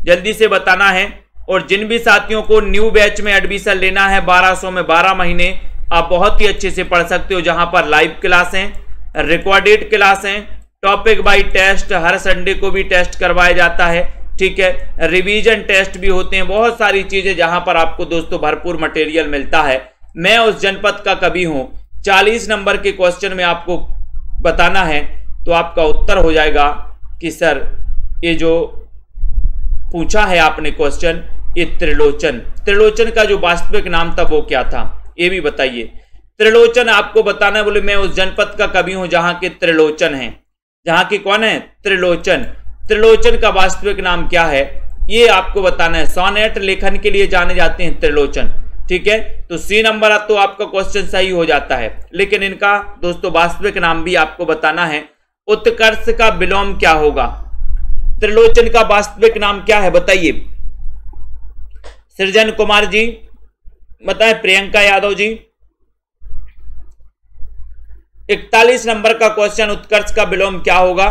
जल्दी से बताना है। और जिन भी साथियों को न्यू बैच में एडमिशन लेना है 1200 में 12 महीने, आप बहुत ही अच्छे से पढ़ सकते हो, जहां पर लाइव क्लास हैं, रिकॉर्डेड क्लास हैं, टॉपिक बाय टेस्ट, हर संडे को भी टेस्ट करवाया जाता है, ठीक है, रिवीजन टेस्ट भी होते हैं, बहुत सारी चीजें जहां पर आपको दोस्तों भरपूर मटेरियल मिलता है। मैं उस जनपद का कवि हूं, 40 नंबर के क्वेश्चन में आपको बताना है, तो आपका उत्तर हो जाएगा कि सर ये जो पूछा है आपने क्वेश्चन, ये त्रिलोचन। त्रिलोचन का जो वास्तविक नाम था वो क्या था, ये भी बताइए। त्रिलोचन आपको बताना है, बोले मैं उस जनपद का कवि हूं जहां के त्रिलोचन है। जहां की कौन है? त्रिलोचन। त्रिलोचन का वास्तविक नाम क्या है, ये आपको बताना है। सोनेट लेखन के लिए जाने जाते हैं त्रिलोचन, ठीक है। तो सी नंबर तो आपका क्वेश्चन सही हो जाता है, लेकिन इनका दोस्तों वास्तविक नाम भी आपको बताना है। उत्कर्ष का विलोम क्या होगा? त्रिलोचन का वास्तविक नाम क्या है बताइए। सृजन कुमार जी बताएं, प्रियंका यादव जी। 41 नंबर का क्वेश्चन, उत्कर्ष का विलोम क्या होगा?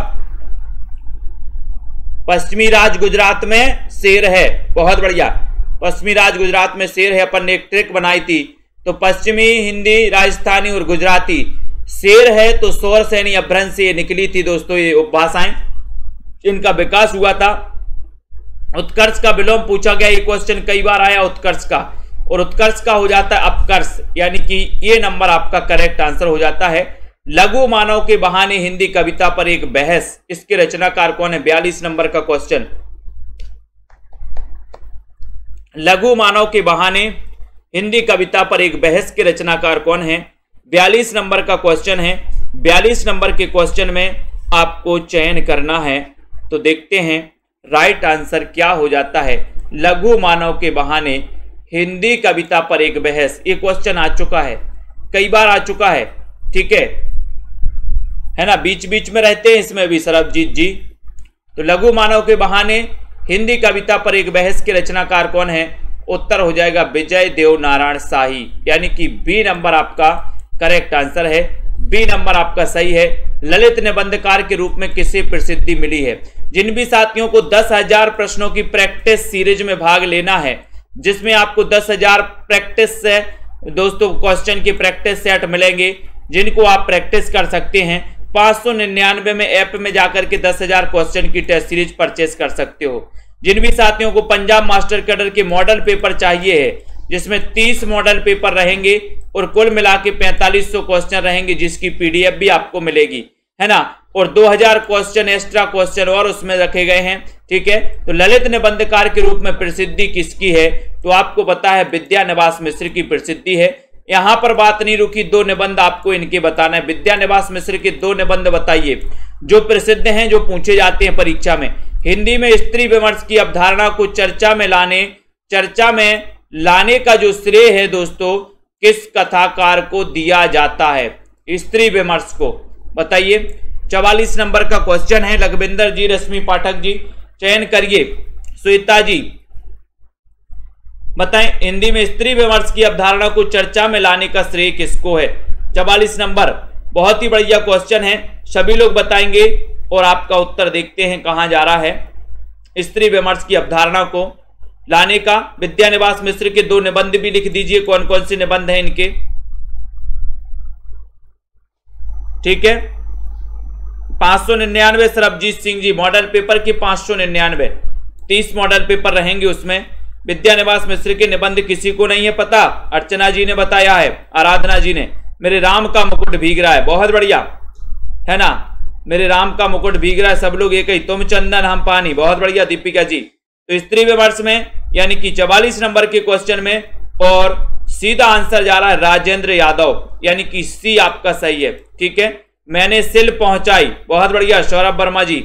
पश्चिमी राज गुजरात में शेर है, बहुत बढ़िया। पश्चिमी राज गुजरात में शेर है, अपन ने एक ट्रिक बनाई थी, तो पश्चिमी, हिंदी, राजस्थानी और गुजराती शेर है, तो स्वर सैनी अपभ्रंश से ये निकली थी दोस्तों, ये उपभाषाएं, इनका विकास हुआ था। उत्कर्ष का विलोम पूछा गया, ये क्वेश्चन कई बार आया उत्कर्ष का, और उत्कर्ष का हो जाता है अपकर्ष, यानी कि ये नंबर आपका करेक्ट आंसर हो जाता है। लघु मानव के बहाने हिंदी कविता पर एक बहस, इसके रचनाकार कौन है? 42 नंबर का क्वेश्चन। लघु मानव के बहाने हिंदी कविता पर एक बहस के रचनाकार कौन है? 42 नंबर का क्वेश्चन है। 42 नंबर के क्वेश्चन में आपको चयन करना है, तो देखते हैं राइट आंसर क्या हो जाता है। लघु मानव के बहाने हिंदी कविता पर एक बहस, ये क्वेश्चन आ चुका है, कई बार आ चुका है, ठीक है ना, बीच बीच में रहते हैं इसमें भी सरबजीत जी। तो लघु मानव के बहाने हिंदी कविता पर एक बहस के रचनाकार कौन है? उत्तर हो जाएगा विजय देव नारायण शाही, यानी कि बी नंबर आपका करेक्ट आंसर है। बी नंबर आपका सही है। ललित निबंधकार के रूप में किसे प्रसिद्धि मिली है? जिन भी साथियों को 10,000 प्रश्नों की प्रैक्टिस सीरीज में भाग लेना है, जिसमें आपको 10,000 प्रैक्टिस से दोस्तों क्वेश्चन की प्रैक्टिस सेट मिलेंगे, जिनको आप प्रैक्टिस कर सकते हैं, 599 में ऐप में जाकर के 10,000 क्वेश्चन की टेस्ट सीरीज परचेस कर सकते हो। जिन भी साथियों को पंजाब मास्टर कैडर के मॉडल पेपर चाहिए है, जिसमें 30 मॉडल पेपर रहेंगे और कुल मिला के 4500 क्वेश्चन रहेंगे, जिसकी पीडीएफ भी आपको मिलेगी, है ना, और 2000 क्वेश्चन एक्स्ट्रा क्वेश्चन और उसमें रखे गए हैं, ठीक है। तो ललित निबंधकार के रूप में प्रसिद्धि किसकी है? तो आपको पता है विद्यानिवास मिश्र की प्रसिद्धि है। यहां पर बात नहीं रुकी, 2 निबंध आपको इनके बताना है। विद्यानिवास मिश्र के 2 निबंध बताइए जो प्रसिद्ध हैं, जो पूछे जाते हैं परीक्षा में। हिंदी में स्त्री विमर्श की अवधारणा को चर्चा में लाने का जो श्रेय है दोस्तों, किस कथाकार को दिया जाता है? स्त्री विमर्श को बताइए। 44 नंबर का क्वेश्चन है। लखविंदर जी, रश्मि पाठक जी, चयन करिए। श्वेता जी बताएं, हिंदी में स्त्री विमर्श की अवधारणा को चर्चा में लाने का श्रेय किसको है? 44 नंबर, बहुत ही बढ़िया क्वेश्चन है, सभी लोग बताएंगे और आपका उत्तर देखते हैं कहां जा रहा है। स्त्री विमर्श की अवधारणा को लाने का विद्यानिवास मिश्र के 2 निबंध भी लिख दीजिए, कौन कौन से निबंध हैं इनके, ठीक है। 599 सरबजीत सिंह जी, मॉडल पेपर की 599, 30 मॉडल पेपर रहेंगे उसमें। विद्यानिवास मिश्र के निबंध किसी को नहीं है पता? अर्चना जी ने बताया है, आराधना जी ने। मेरे राम का मुकुट भीग रहा है, बहुत बढ़िया, है ना, मेरे राम का मुकुट भीग रहा है, सब लोग एक ही, तुम चंदन हम पानी, बहुत बढ़िया दीपिका जी। तो स्त्री विमर्श में यानी कि 44 नंबर के क्वेश्चन में और सीधा आंसर जा रहा है राजेंद्र यादव, यानी कि सी आपका सही है। ठीक है, मैंने सिल पहुंचाई, बहुत बढ़िया सौरभ वर्मा जी,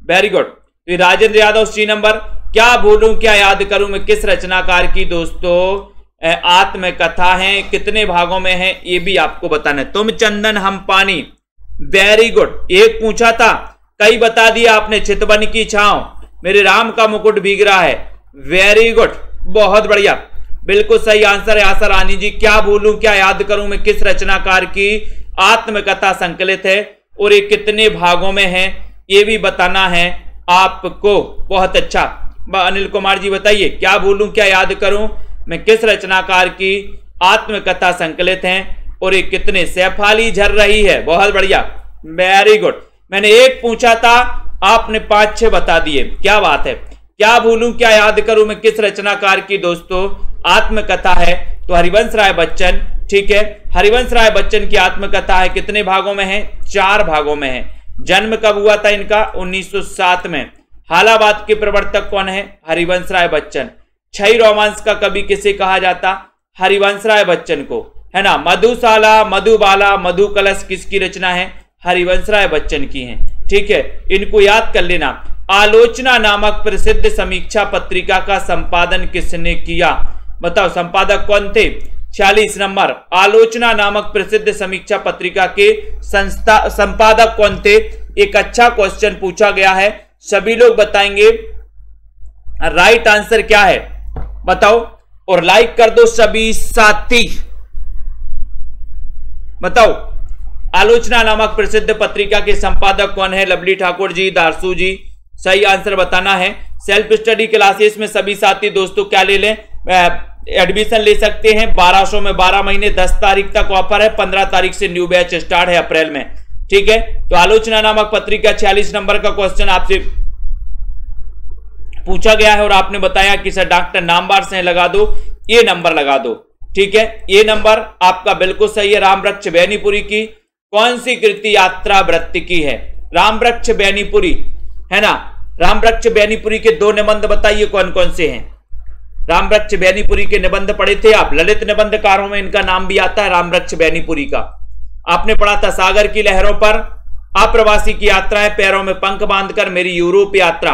वेरी गुड। तो राजेंद्र यादव सी नंबर। क्या भूलूं क्या याद करूं मैं किस रचनाकार की दोस्तों आत्मकथा है, कितने भागों में है, ये भी आपको बताना है। तुम चंदन हम पानी, वेरी गुड। एक पूछा था, कई बता दिया आपने। चितवन की छांव, मेरे राम का मुकुट भीग रहा है, वेरी गुड, बहुत बढ़िया, बिल्कुल सही आंसर है आशा रानी जी। क्या भूलूं क्या याद करूं मैं किस रचनाकार की आत्मकथा संकलित है और ये कितने भागों में है, ये भी बताना है आपको। बहुत अच्छा अनिल कुमार जी बताइए, क्या भूलूं क्या याद करूं मैं किस रचनाकार की आत्मकथा संकलित है और ये कितने। सैफाली झर रही है, बहुत बढ़िया, वेरी गुड। मैंने एक पूछा था, आपने 5-6 बता दिए, क्या बात है। क्या भूलूं क्या याद करूं मैं किस रचनाकार की दोस्तों आत्मकथा है, तो हरिवंश राय बच्चन। ठीक है, हरिवंश राय बच्चन की आत्मकथा है, कितने भागों में है, 4 भागों में है। जन्म कब हुआ था इनका, 1907 में। हालाबाद के प्रवर्तक कौन है, हरिवंश राय बच्चन। छई रोमांस का कवि किसे कहा जाता, हरिवंश राय बच्चन को, है ना। मधुशाला, मधुबाला, मधु कलश किसकी रचना है, हरिवंश राय बच्चन की है। ठीक है, इनको याद कर लेना। आलोचना नामक प्रसिद्ध समीक्षा पत्रिका का संपादन किसने किया, बताओ संपादक कौन थे। 46 नंबर, आलोचना नामक प्रसिद्ध समीक्षा पत्रिका के संपादक कौन थे। एक अच्छा क्वेश्चन पूछा गया है, सभी लोग बताएंगे राइट आंसर क्या है, बताओ। और लाइक कर दो सभी साथी, बताओ आलोचना नामक प्रसिद्ध पत्रिका के संपादक कौन है। लवली ठाकुर जी, दारसू जी, सही आंसर बताना है। सेल्फ स्टडी क्लासेस में सभी साथी दोस्तों क्या ले लें, एडमिशन ले सकते हैं 1200 में 12 महीने, 10 तारीख तक ऑफर है, 15 तारीख से न्यू बैच स्टार्ट है अप्रैल में। ठीक है, तो आलोचना नामक पत्रिका 46 नंबर का क्वेश्चन आपसे पूछा गया है और आपने बताया कि सर डॉक्टर नामवार से लगा दो, ये नंबर लगा दो। ठीक है, ये नंबर आपका बिल्कुल सही है। रामवृक्ष बैनीपुरी की कौन सी कृति यात्रा वृत्ति की है, रामवृक्ष बैनीपुरी, है ना। रामवृक्ष बैनीपुरी के 2 निबंध बताइए कौन कौन से हैं। रामवृक्ष बैनीपुरी के निबंध पढ़े थे आप, ललित निबंधकारों में इनका नाम भी आता है रामवृक्ष बैनीपुरी का। आपने पढ़ा था सागर की लहरों पर, अप्रवासी की यात्राएं, पैरों में पंख बांधकर, मेरी यूरोप यात्रा।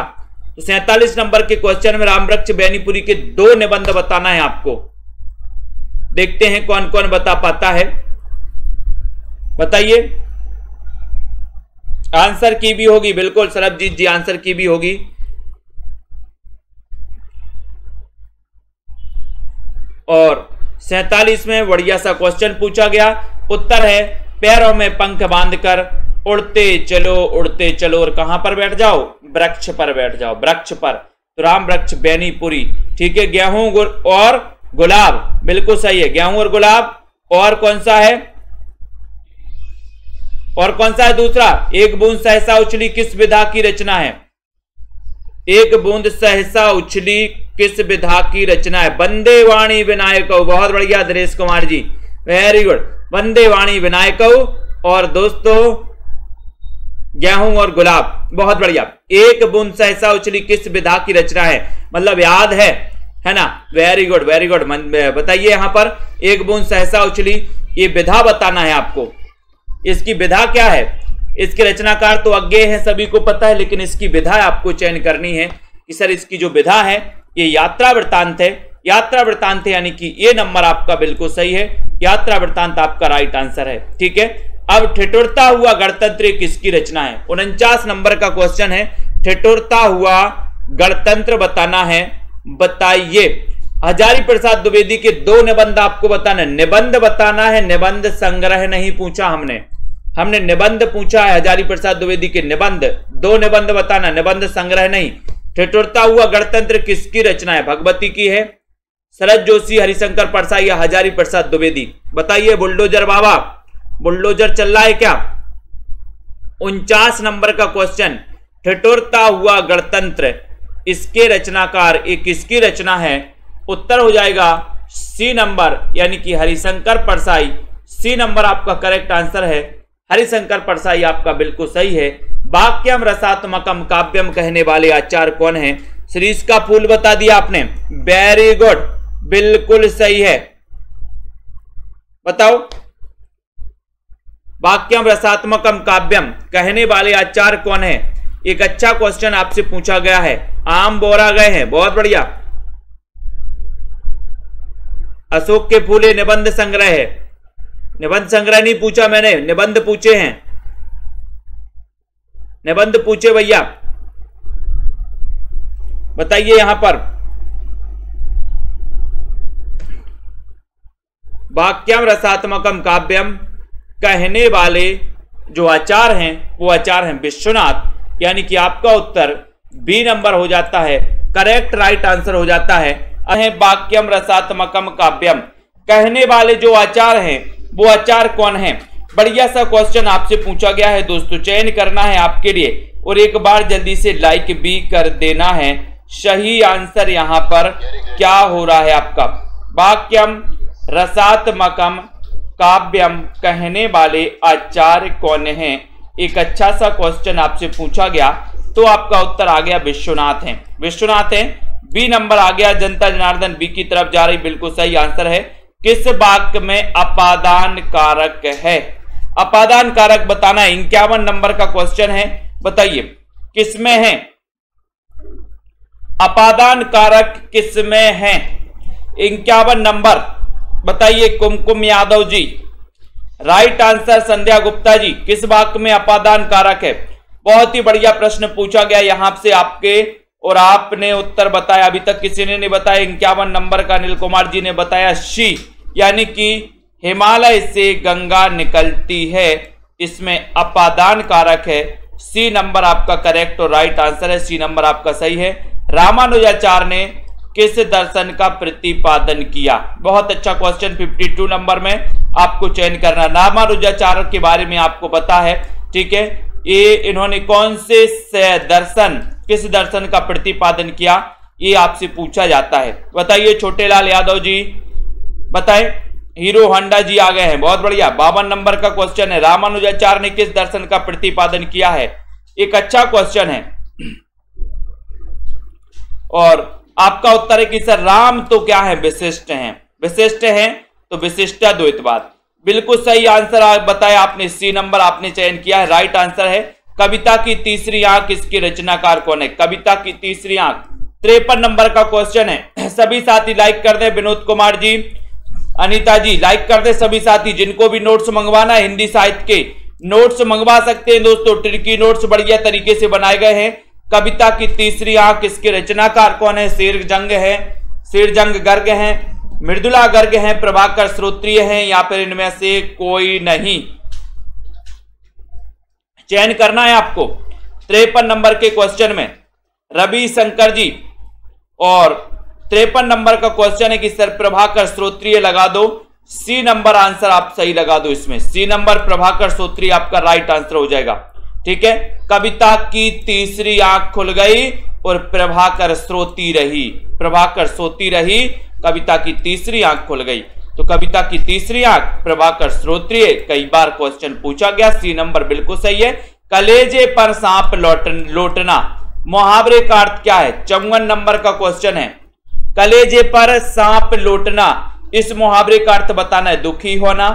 तो 47 नंबर के क्वेश्चन में रामवृक्ष बैनीपुरी के 2 निबंध बताना है आपको। देखते हैं कौन कौन बता पाता है, बताइए। आंसर की भी होगी, बिल्कुल सरबजीत जी आंसर की भी होगी। और 47 में बढ़िया सा क्वेश्चन पूछा गया, उत्तर है पैरों में पंख बांधकर उड़ते चलो और कहां पर बैठ जाओ, वृक्ष पर बैठ जाओ, वृक्ष पर। तो रामवृक्ष बैनीपुरी। ठीक है, गेहूं और गुलाब, बिल्कुल सही है, गेहूं और गुलाब। और कौन सा है, और कौन सा है दूसरा, एक बूंद सहसा उछली किस विधा की रचना है। एक बूंद सहसा उछली किस विधा की रचना है, वंदे वाणी विनायक। बहुत बढ़िया दिनेश कुमार जी, वेरी गुड, वंदे वाणी विनायक। और दोस्तों गेहूं और गुलाब, बहुत बढ़िया। एक बूंद सहसा उछली किस विधा की रचना है, मतलब याद है ना, वेरी गुड वेरी गुड। बताइए यहां पर एक बूंद सहसा उछली, ये विधा बताना है आपको। इसकी विधा क्या है, इसके रचनाकार तो अज्ञेय है, सभी को पता है, लेकिन इसकी विधा आपको चयन करनी है कि सर इसकी जो विधा है ये यात्रा वृत्तांत है। यात्रा वृत्तांत है, यानी कि ये नंबर आपका बिल्कुल सही है, यात्रा वृत्तांत आपका राइट आंसर है। ठीक है, अब ठिठुरता हुआ गणतंत्र किसकी रचना है। 49 नंबर का क्वेश्चन है, ठिठुरता हुआ गणतंत्र बताना है, बताइए। हजारी प्रसाद द्विवेदी के 2 निबंध आपको बताना है, निबंध बताना है, निबंध संग्रह नहीं पूछा हमने निबंध पूछा है। हजारी प्रसाद द्विवेदी के निबंध, 2 निबंध बताना, निबंध संग्रह नहीं। ठिठुरता हुआ गणतंत्र किसकी रचना है, भगवती की है, शरद जोशी, हरिशंकर परसाई या हजारी प्रसाद द्विवेदी, बताइए। बुलडोजर बाबा, बुलडोजर चल रहा है क्या। 49 नंबर का क्वेश्चन, ठिठुरता हुआ गणतंत्र, इसके रचनाकार एक किसकी रचना है, उत्तर हो जाएगा सी नंबर, यानी कि हरिशंकर परसाई। सी नंबर आपका करेक्ट आंसर है, हरिशंकर परसाई आपका बिल्कुल सही है। वाक्यम रसात्मकम काव्यम कहने वाले आचार्य कौन है, शीरीष का फूल बता दिया आपने, वेरी गुड बिल्कुल सही है। बताओ। वाक्यम रसात्मकम काव्यम कहने वाले आचार्य कौन है? एक अच्छा क्वेश्चन आपसे पूछा गया है। आम बोरा गए हैं, बहुत बढ़िया। अशोक के फूले निबंध संग्रह है। निबंध संग्रह नहीं पूछा मैंने, निबंध पूछे हैं, निबंध पूछे भैया। बताइए यहां पर वाक्यम रसात्मकम काव्यम कहने वाले जो आचार्य हैं वो आचार्य हैं विश्वनाथ, यानी कि आपका उत्तर बी नंबर हो जाता है, करेक्ट राइट आंसर हो जाता है। वाक्यम रसात्मकम काव्यम कहने वाले जो आचार्य हैं वो आचार्य कौन है? बढ़िया सा क्वेश्चन आपसे पूछा गया है दोस्तों, चयन करना है आपके लिए और एक बार जल्दी से लाइक भी कर देना है। सही आंसर यहां पर क्या हो रहा है आपका? वाक्यम रसात्मकम काव्यम कहने वाले आचार्य कौन है? एक अच्छा सा क्वेश्चन आपसे पूछा गया तो आपका उत्तर आ गया विश्वनाथ हैं। विश्वनाथ हैं, बी नंबर आ गया। जनता जनार्दन बी की तरफ जा रही, बिल्कुल सही आंसर है। किस वाक्य में अपादान कारक है? अपादान कारक बताना है। 51 नंबर का क्वेश्चन है, बताइए किसमें है अपादान कारक? किसमें है? 51 नंबर बताइए कुमकुम यादव जी। राइट आंसर संध्या गुप्ता जी, किस वाक्य में अपादान कारक है? बहुत ही बढ़िया प्रश्न पूछा गया यहां से आपके और आपने उत्तर बताया। अभी तक किसी ने नहीं बताया। 51 नंबर का अनिल कुमार जी ने बताया शी, यानी कि हिमालय से गंगा निकलती है, इसमें अपादान कारक है। सी नंबर आपका करेक्ट और राइट आंसर है, सी नंबर आपका सही है। रामानुजाचार्य ने किस दर्शन का प्रतिपादन किया? बहुत अच्छा क्वेश्चन। 52 नंबर में आपको चयन करना। रामानुजाचार्य के बारे में आपको पता है, ठीक है। ये इन्होंने कौन से दर्शन, किस दर्शन का प्रतिपादन किया, ये आपसे पूछा जाता है। बताइए छोटेलाल यादव जी, बताएं। हीरो होंडा जी आ गए हैं, बहुत बढ़िया। 52 नंबर का क्वेश्चन है, रामानुजाचार्य ने किस दर्शन का प्रतिपादन किया है? एक अच्छा क्वेश्चन है और आपका उत्तर है कि सर राम तो क्या है? विशिष्ट हैं। विशिष्ट हैं तो विशिष्टाद्वैतवाद, बिल्कुल सही आंसर बताया आपने। सी नंबर आपने चयन किया है, राइट आंसर है। कविता की तीसरी आंख इसके रचनाकार कौन है? कविता की तीसरी आंख 53 नंबर का क्वेश्चन है। सभी साथी लाइक कर दें। विनोद कुमार जी, अनीता जी लाइक कर दे। सभी साथी जिनको भी नोट्स मंगवाना है, हिंदी साहित्य के नोट्स मंगवा सकते हैं दोस्तों। ट्रिकी नोट्स बढ़िया तरीके से बनाए गए हैं। कविता की तीसरी आंख इसके रचनाकार कौन है? शेरजंग है, शेरजंग गर्ग हैं, मृदुला गर्ग हैं, प्रभाकर श्रोत्रिय हैं, या फिर इनमें से कोई नहीं? चयन करना है आपको। 53 नंबर के क्वेश्चन में रवि शंकर जी, और 53 नंबर का क्वेश्चन है कि सर प्रभाकर श्रोत्रिय लगा दो। सी नंबर आंसर आप सही लगा दो इसमें। सी नंबर प्रभाकर श्रोत्रिय आपका राइट आंसर हो जाएगा, ठीक है। कविता की तीसरी आंख खुल गई और प्रभाकर श्रोती रही। प्रभाकर सोती रही, कविता की तीसरी आंख खुल गई। तो कविता की तीसरी आंख प्रभाकर श्रोत्रिय, कई बार क्वेश्चन पूछा गया। सी नंबर बिल्कुल सही है। कलेजे पर सांप लौटना, मुहावरे का अर्थ क्या है? 54 नंबर का क्वेश्चन है। कलेजे पर सांप लौटना, इस मुहावरे का अर्थ बताना है। दुखी होना,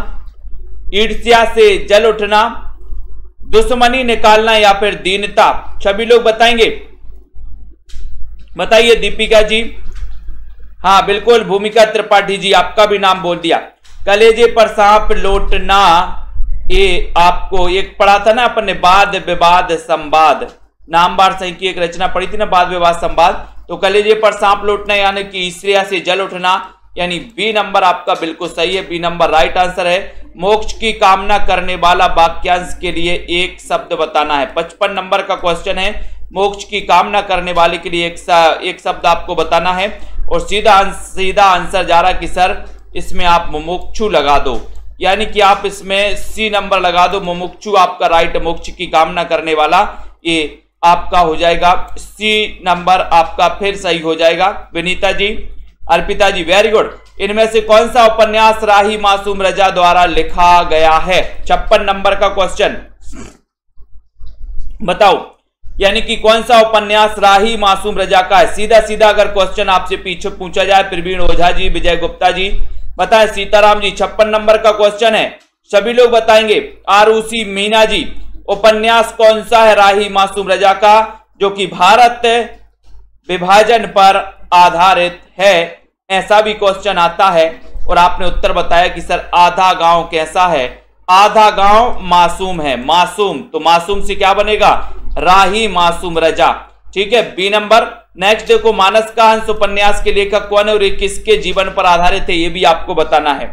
ईर्ष्या से जल उठना, दुश्मनी निकालना, या फिर दीनता। सभी लोग बताएंगे, बताइए। दीपिका जी, हाँ बिल्कुल। भूमिका त्रिपाठी जी, आपका भी नाम बोल दिया। कलेजे पर सांप लौटना, ये आपको एक पढ़ा था ना अपन ने, वाद विवाद संवाद, नामवार सही की एक रचना पढ़ी थी ना, वाद विवाद संवाद। तो कलेजे पर सांप लौटना यानी कि ईर्ष्या से जल उठना, यानी बी नंबर आपका बिल्कुल सही है। बी नंबर राइट आंसर है। मोक्ष की कामना करने वाला वाक्यांश के लिए एक शब्द बताना है। 55 नंबर का क्वेश्चन है। मोक्ष की कामना करने वाले के लिए एक शब्द आपको बताना है, और सीधा आंसर जा रहा कि सर इसमें आप मुमुक्षु लगा दो, यानी कि आप इसमें सी नंबर लगा दो। मुमुक्षु आपका राइट, मोक्ष की कामना करने वाला, ये आपका हो जाएगा। सी नंबर आपका फिर सही हो जाएगा। विनीता जी, अर्पिता जी, वेरी गुड। इनमें से कौन सा उपन्यास राही मासूम रजा द्वारा लिखा गया है? 56 नंबर का क्वेश्चन बताओ। यानी कि कौन सा उपन्यास राही मासूम रजा का है? सीधा सीधा अगर क्वेश्चन आपसे पीछे पूछा जाए, प्रवीण ओझा जी, विजय गुप्ता जी बताएं। सीताराम जी 56 नंबर का क्वेश्चन है, सभी लोग बताएंगे। आरुषि मीना जी, उपन्यास कौन सा है राही मासूम रजा का जो कि भारत विभाजन पर आधारित है? ऐसा भी क्वेश्चन आता है और आपने उत्तर बताया कि सर आधा गांव कैसा है? आधा गांव मासूम है। मासूम, तो मासूम से क्या बनेगा? राही मासूम रजा। ठीक है, बी नंबर। नेक्स्ट देखो, मानस का हंस उपन्यास के लेखक कौन है और ये किसके जीवन पर आधारित है? ये भी आपको बताना है।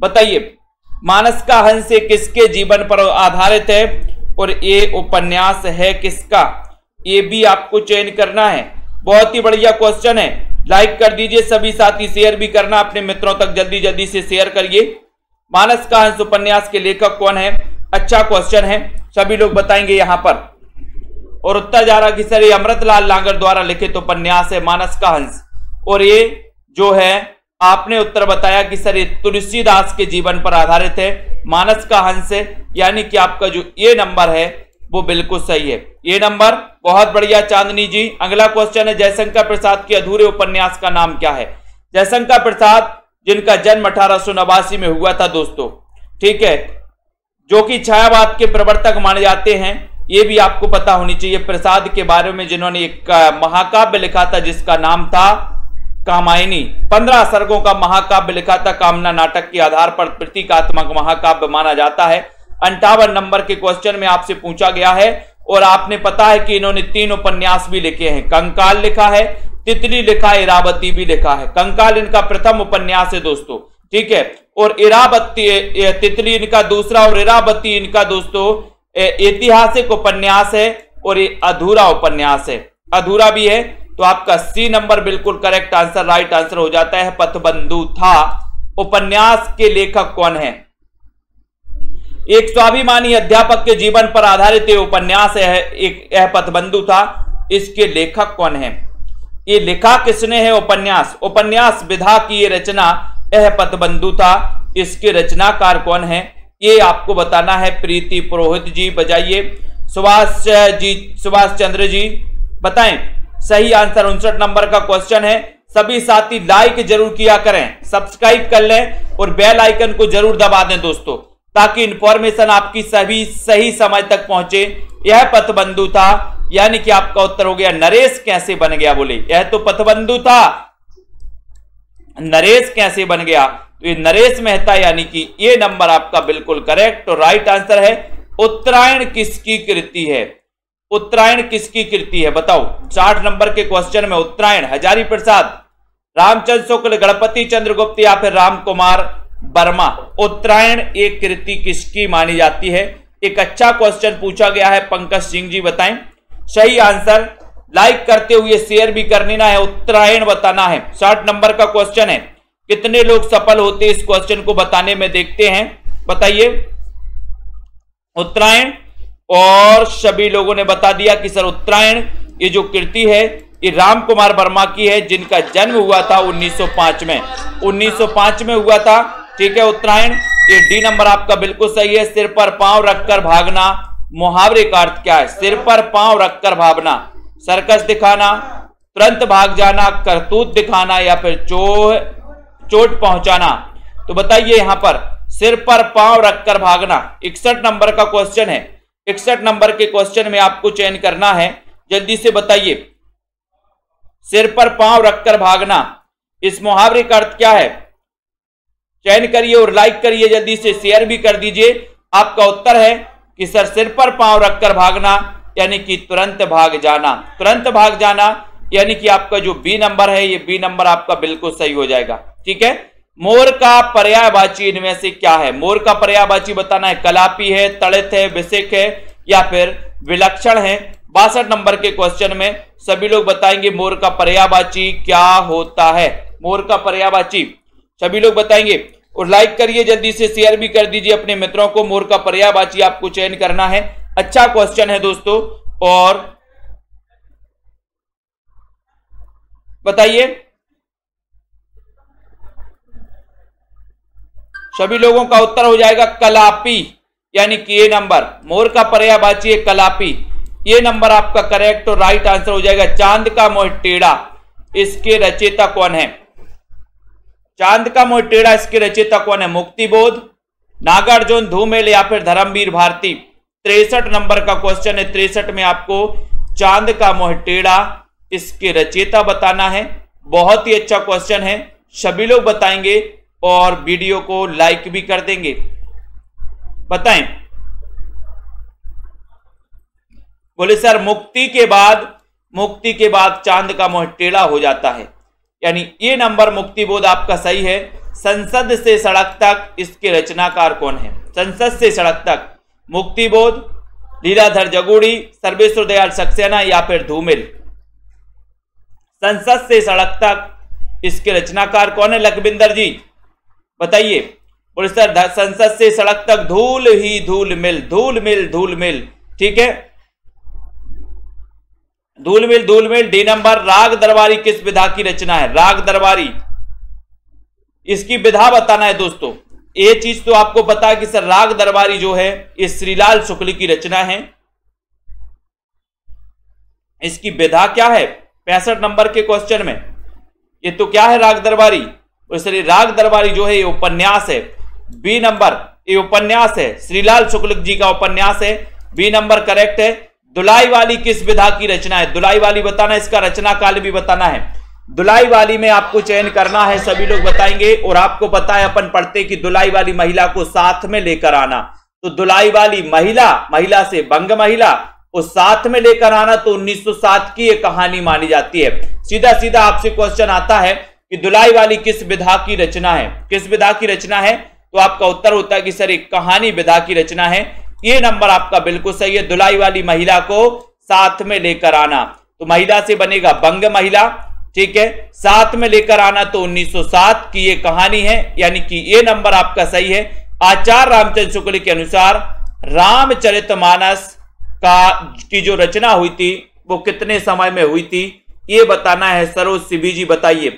बताइए, मानस का हंस किसके जीवन पर आधारित है और ये उपन्यास है किसका? ये भी आपको चयन करना है। बहुत ही बढ़िया क्वेश्चन है। लाइक कर दीजिए सभी साथी, शेयर भी करना अपने मित्रों तक, जल्दी जल्दी से शेयर करिए। मानस का हंस उपन्यास के लेखक कौन है? अच्छा क्वेश्चन है, सभी लोग बताएंगे यहां पर। और उत्तर जा रहा कि सर ये अमृतलाल लांगर द्वारा लिखित उपन्यास है मानस का हंस। और ये जो है आपने उत्तर बताया कि सर ये तुलसीदास के जीवन पर आधारित है, मानस का हंस है, यानी कि आपका जो ये नंबर है वो बिल्कुल सही है, ये नंबर। बहुत बढ़िया चांदनी जी। अगला क्वेश्चन है, जयशंकर प्रसाद के अधूरे उपन्यास का नाम क्या है? जयशंकर प्रसाद जिनका जन्म 1889 में हुआ था दोस्तों, ठीक है, जो कि छायावाद के प्रवर्तक माने जाते हैं, ये भी आपको पता होनी चाहिए। प्रसाद के बारे में जिन्होंने एक महाकाव्य लिखा था जिसका नाम था कामायनी, 15 सर्गों का महाकाव्य लिखा था, कामना नाटक के आधार पर प्रतीकात्मक महाकाव्य माना जाता है। 58 नंबर के क्वेश्चन में आपसे पूछा गया है और आपने पता है कि इन्होंने 3 उपन्यास भी लिखे हैं। कंकाल लिखा है, तितली लिखा है, इरावती भी लिखा है। कंकाल इनका प्रथम उपन्यास है दोस्तों, ठीक है, और इरावती तितली इनका दूसरा और इरावती इनका दोस्तों ऐतिहासिक उपन्यास है और ये अधूरा उपन्यास है, अधूरा भी है। तो आपका सी नंबर बिल्कुल करेक्ट आंसर, राइट आंसर हो जाता है। पथबंधु था उपन्यास के लेखक कौन है? एक स्वाभिमानी अध्यापक के जीवन पर आधारित ये उपन्यास है, एक यह पथबंधु था। इसके लेखक कौन है? ये लिखा किसने है उपन्यास? उपन्यास विधा की ये रचना यह पथबंधु था। इसके रचनाकार कौन है ये आपको बताना है। प्रीति पुरोहित जी बजाइए। सुभाष चंद्र जी बताएं सही आंसर। 59 नंबर का क्वेश्चन है। सभी साथी लाइक जरूर किया करें, सब्सक्राइब कर लें और बेल आइकन को जरूर दबा दें दोस्तों, ताकि इंफॉर्मेशन आपकी सभी सही समय तक पहुंचे। यह पथबंधु था, यानी कि आपका उत्तर हो गया नरेश कैसे बन गया? बोले यह तो पथबंधु था, नरेश कैसे बन गया? तो ये नरेश मेहता, यानी कि ये नंबर आपका बिल्कुल करेक्ट और राइट आंसर है। उत्तरायण किसकी कृति है? उत्तरायण किसकी कृति है बताओ। 60 नंबर के क्वेश्चन में उत्तरायण हजारी प्रसाद, रामचंद्र शुक्ल, गणपति चंद्रगुप्त या फिर राम कुमार वर्मा। उत्तरायण एक कृति किसकी मानी जाती है? एक अच्छा क्वेश्चन पूछा गया है। पंकज सिंह जी बताएं सही आंसर। लाइक करते हुए शेयर भी करना है, उत्तरायण बताना है। 60 नंबर का क्वेश्चन है। कितने लोग सफल होते इस क्वेश्चन को बताने में? देखते हैं, बताइए। उत्तरायण, और सभी लोगों ने बता दिया कि सर उत्तरायण ये जो कृति है ये राम कुमार वर्मा की है, जिनका जन्म हुआ था 1905 में। 1905 में हुआ था, ठीक है। उत्तरायण ये डी नंबर आपका बिल्कुल सही है। सिर पर पांव रखकर भागना, मुहावरे का अर्थ क्या है? सिर पर पांव रखकर भागना, सर्कस दिखाना, तुरंत भाग जाना, करतूत दिखाना या फिर चोट पहुंचाना। तो बताइए यहां पर सिर पर पांव रखकर भागना। 61 नंबर का क्वेश्चन है। 61 नंबर के क्वेश्चन में आपको चयन करना है, जल्दी से बताइए। सिर पर पांव रखकर भागना, इस मुहावरे का अर्थ क्या है? चयन करिए और लाइक करिए, जल्दी से शेयर भी कर दीजिए। आपका उत्तर है कि सर सिर पर पांव रखकर भागना यानी कि तुरंत भाग जाना। तुरंत भाग जाना यानी कि आपका जो बी नंबर है, ये बी नंबर आपका बिल्कुल सही हो जाएगा, ठीक है। मोर का पर्यायवाची इनमें से क्या है? मोर का पर्यायवाची बताना है। कलापी है, तड़ित है, विशिक है या फिर विलक्षण है। 62 नंबर के क्वेश्चन में सभी लोग बताएंगे मोर का पर्यायवाची क्या होता है। मोर का पर्यायवाची सभी लोग बताएंगे और लाइक करिए, जल्दी से शेयर भी कर दीजिए अपने मित्रों को। मोर का पर्यायवाची आपको चयन करना है। अच्छा क्वेश्चन है दोस्तों, और बताइए सभी लोगों का उत्तर हो जाएगा कलापी, यानी कि ये नंबर। मोर का पर्यायवाची है कलापी। ये नंबर आपका करेक्ट और राइट आंसर हो जाएगा। चांद का मोह टेढ़ा, इसके रचयिता कौन है? चांद का मोह टेढ़ा, इसके रचयिता कौन है? मुक्तिबोध, नागार्जुन, धूमेल या फिर धर्मवीर भारती। 63 नंबर का क्वेश्चन है। 63 में आपको चांद का मोह टेढ़ा, इसके रचयिता बताना है। बहुत ही अच्छा क्वेश्चन है, सभी लोग बताएंगे और वीडियो को लाइक भी कर देंगे। बताएं। बोले सर मुक्ति के बाद चांद का मोह टेढ़ा हो जाता है, यानी ये नंबर मुक्तिबोध आपका सही है। संसद से सड़क तक, इसके रचनाकार कौन है? संसद से सड़क तक, मुक्तिबोध, लीलाधर जगूड़ी, सर्वेश्वर दयाल सक्सेना या फिर धूमिल। संसद से सड़क तक, इसके रचनाकार कौन है? लखविंदर जी बताइए। बोले सर संसद से सड़क तक धूल ही धूल मिल, धूल मिल धूल मिल, ठीक है, धूल मिल धूल मिल। डी नंबर, राग दरबारी किस विधा की रचना है? राग दरबारी, इसकी विधा बताना है दोस्तों। ये चीज तो आपको पता है कि सर राग दरबारी जो है ये श्रीलाल शुक्ल की रचना है। इसकी विधा क्या है? 65 नंबर के क्वेश्चन में ये तो क्या है? राग दरबारी। सर राग दरबारी जो है ये उपन्यास है। बी नंबर, ये उपन्यास है, श्रीलाल शुक्ल जी का उपन्यास है। बी नंबर करेक्ट है। दुलाई वाली किस विधा की रचना है? दुलाई वाली बताना, इसका रचना काल भी बताना है। दुलाई वाली में आपको चयन करना है, सभी लोग बताएंगे। और आपको पता है अपन पढ़ते कि दुलाई वाली महिला को साथ में लेकर आना, तो दुलाई वाली महिला से बंग महिला को साथ में लेकर आना, तो 1907 की एक कहानी मानी जाती है। सीधा सीधा आपसे क्वेश्चन आता है कि दुलाई वाली किस विधा की रचना है? किस विधा की रचना है? तो आपका उत्तर होता है कि सर एक कहानी विधा की रचना है। ये नंबर आपका बिल्कुल सही है। दुलाई वाली महिला को साथ में लेकर आना, तो महिला से बनेगा बंग महिला, ठीक है, साथ में लेकर आना, तो 1907 की ये कहानी है, यानी कि ये नंबर आपका सही है। आचार्य रामचंद्र शुक्ल के अनुसार रामचरितमानस की जो रचना हुई थी वो कितने समय में हुई थी, ये बताना है। सरोज सिभी जी बताइए।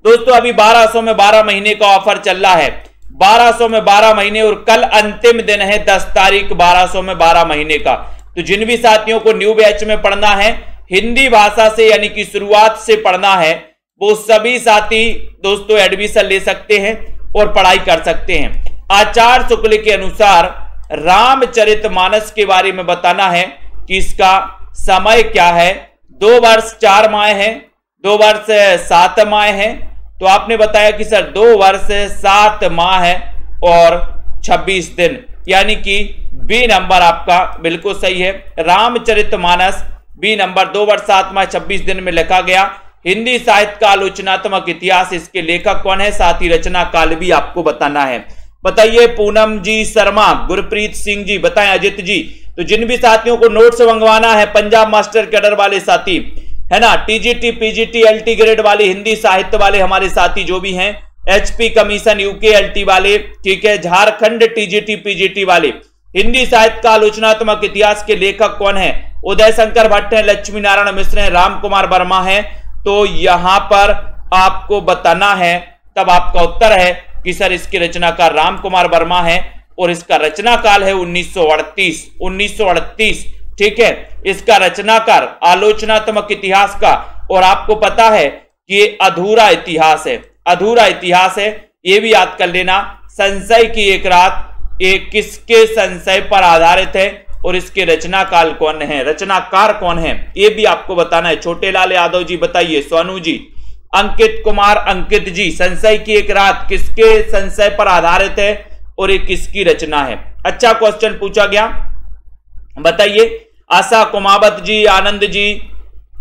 दोस्तों अभी 1200 में 12 महीने का ऑफर चल रहा है। 1200 में 12 महीने और कल अंतिम दिन है 10 तारीख 1200 में 12 महीने का। तो जिन भी साथियों को न्यू बैच में पढ़ना है, हिंदी भाषा से यानी कि शुरुआत से पढ़ना है, वो सभी साथी दोस्तों एडमिशन ले सकते हैं और पढ़ाई कर सकते हैं। आचार्य शुक्ल के अनुसार रामचरितमानस के बारे में बताना है कि इसका समय क्या है। 2 वर्ष 4 माह है, 2 वर्ष 7 माह है। तो आपने बताया कि सर 2 वर्ष 7 माह है और 26 दिन, यानी कि बी नंबर आपका बिल्कुल सही है। रामचरितमानस बी नंबर 2 वर्ष 7 माह 26 दिन में लिखा गया। हिंदी साहित्य का आलोचनात्मक इतिहास, इसके लेखक कौन है? साथ ही रचना काल भी आपको बताना है। बताइए पूनम जी शर्मा, गुरप्रीत सिंह जी बताएं, अजित जी। तो जिन भी साथियों को नोट्स मंगवाना है, पंजाब मास्टर कैडर वाले साथी है ना, टीजीटी पीजीटी एलटी ग्रेड वाले हिंदी साहित्य वाले हमारे साथी जो भी हैं, एचपी कमीशन यूके एलटी वाले, ठीक है, झारखंड टीजीटी पीजीटी वाले, हिंदी साहित्य का आलोचनात्मक इतिहास के लेखक कौन है? उदय शंकर भट्ट है, लक्ष्मी नारायण मिश्र है, राम कुमार वर्मा है। तो यहां पर आपको बताना है, तब आपका उत्तर है कि सर इसके रचनाकार राम कुमार वर्मा है और इसका रचना काल है 1938, ठीक है। इसका रचनाकार आलोचनात्मक इतिहास का, और आपको पता है कि ये अधूरा इतिहास है, अधूरा इतिहास है, ये भी याद कर लेना। संशय की एक रात, ये किसके संशय पर आधारित है और इसके रचना काल कौन है, रचनाकार कौन है, ये भी आपको बताना है। छोटे लाल यादव जी बताइए, सोनू जी, अंकित कुमार अंकित जी, संशय की एक रात किसके संशय पर आधारित है और ये किसकी रचना है? अच्छा क्वेश्चन पूछा गया, बताइए। आशा कुमावत जी, आनंद जी,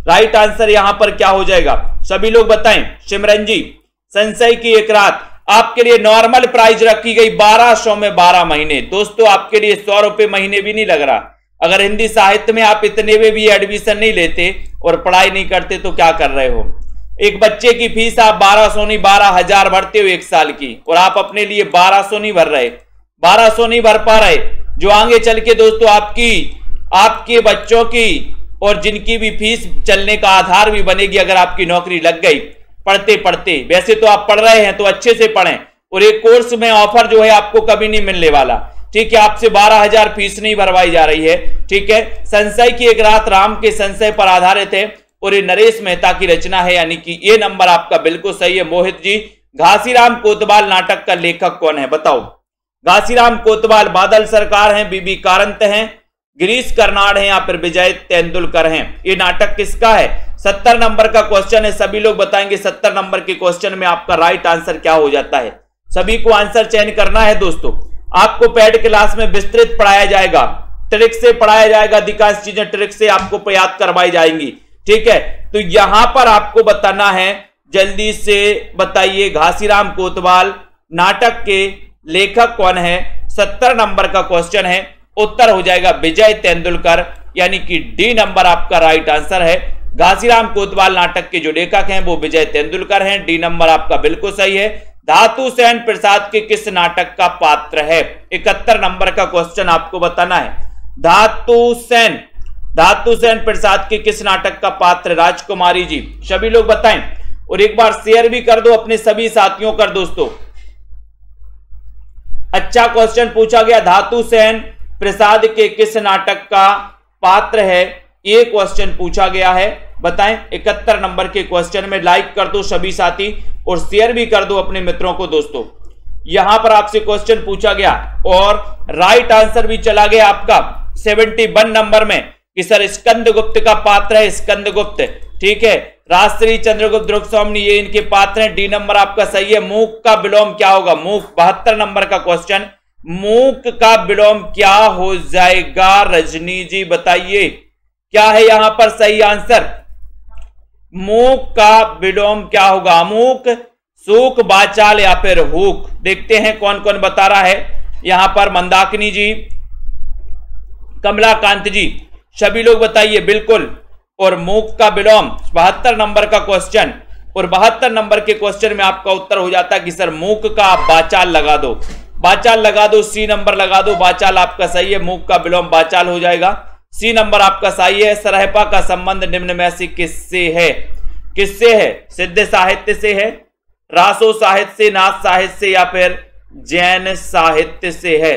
राइट आंसर यहां पर क्या हो जाएगा? सभी लोग बताएं। सिमरन जी, संशय की एक रात आपके लिए नॉर्मल प्राइस रखी गई 1200 में 12 महीने। दोस्तों आपके लिए 100 रुपए महीने भी नहीं लग रहा। अगर हिंदी साहित्य में आप इतने में भी एडमिशन नहीं लेते और पढ़ाई नहीं करते तो क्या कर रहे हो? एक बच्चे की फीस आप 1200 नहीं 12,000 भरते हो 1 साल की, और आप अपने लिए 1200 नहीं भर रहे, 1200 नहीं भर पा रहे, जो आगे चल के दोस्तों आपके बच्चों की और जिनकी भी फीस चलने का आधार भी बनेगी अगर आपकी नौकरी लग गई पढ़ते पढ़ते। वैसे तो आप पढ़ रहे हैं तो अच्छे से पढ़ें, और एक कोर्स में ऑफर जो है आपको कभी नहीं मिलने वाला, ठीक है, आपसे 12,000 फीस नहीं भरवाई जा रही है। ठीक है, संशय की एक रात राम के संशय पर आधारित है और ये नरेश मेहता की रचना है, यानी कि ये नंबर आपका बिल्कुल सही है। मोहित जी, घासीराम कोतवाल नाटक का लेखक कौन है बताओ? घासीराम कोतवाल बादल सरकार हैं, बीबी कारंत हैं, गिरीश कर्नाड हैं या फिर विजय तेंदुलकर हैं। ये नाटक किसका है? 70 नंबर का क्वेश्चन है, सभी लोग बताएंगे 70 नंबर के क्वेश्चन में आपका राइट आंसर क्या हो जाता है। सभी को आंसर चयन करना है दोस्तों। आपको पेड क्लास में विस्तृत पढ़ाया जाएगा, ट्रिक से पढ़ाया जाएगा, अधिकांश चीजें ट्रिक से आपको याद करवाई जाएंगी। ठीक है, तो यहां पर आपको बताना है, जल्दी से बताइए घासीराम कोतवाल नाटक के लेखक कौन है? 70 नंबर का क्वेश्चन है, उत्तर हो जाएगा विजय तेंदुलकर, यानी कि डी नंबर आपका राइट आंसर है। घासीराम कोतवाल नाटक के जो लेखक हैं वो विजय तेंदुलकर हैं, डी नंबर आपका बिल्कुल सही है। धातु सेन प्रसाद के किस नाटक का पात्र है? 71 नंबर का क्वेश्चन आपको बताना है। धातु सेन प्रसाद के किस नाटक का पात्र? राजकुमारी जी, सभी लोग बताएं और एक बार शेयर भी कर दो अपने सभी साथियों कर दोस्तों। अच्छा क्वेश्चन पूछा गया, धातु सेन प्रसाद के किस नाटक का पात्र है? ये क्वेश्चन पूछा गया है, बताएं। 71 नंबर के क्वेश्चन में लाइक कर दो सभी साथी और शेयर भी कर दो अपने मित्रों को दोस्तों। यहां पर आपसे क्वेश्चन पूछा गया और राइट आंसर भी चला गया आपका 71 नंबर में कि सर स्कंदगुप्त का पात्र है स्कंदगुप्त। ठीक है, राजश्री, चंद्रगुप्त, द्रुकसौमनी ये इनके पात्र हैं, डी नंबर आपका सही है। मूक का विलोम क्या होगा? मूक 72 नंबर का क्वेश्चन, मूक का विलोम क्या हो जाएगा? रजनी जी बताइए क्या है यहां पर सही आंसर? मूक का विलोम क्या होगा? अमूक, सूक, बाचाल या फिर हुक। देखते हैं कौन कौन बता रहा है यहां पर। मंदाकिनी जी, कमलाकांत जी, सभी लोग बताइए बिल्कुल। और मूक का विलोम 72 नंबर का क्वेश्चन, और 72 नंबर के क्वेश्चन में आपका उत्तर हो जाता है कि सर मूक का आप बाचाल लगा दो, बाचाल लगा दो, सी नंबर लगा दो, बाचाल आपका सही है। मूक का विलोम बाचाल हो जाएगा, सी नंबर आपका सही है। सरहपा का संबंध निम्न में से किससे है? किससे है? सिद्ध साहित्य से है, रासो साहित्य से, नाथ साहित्य से या फिर जैन साहित्य से है।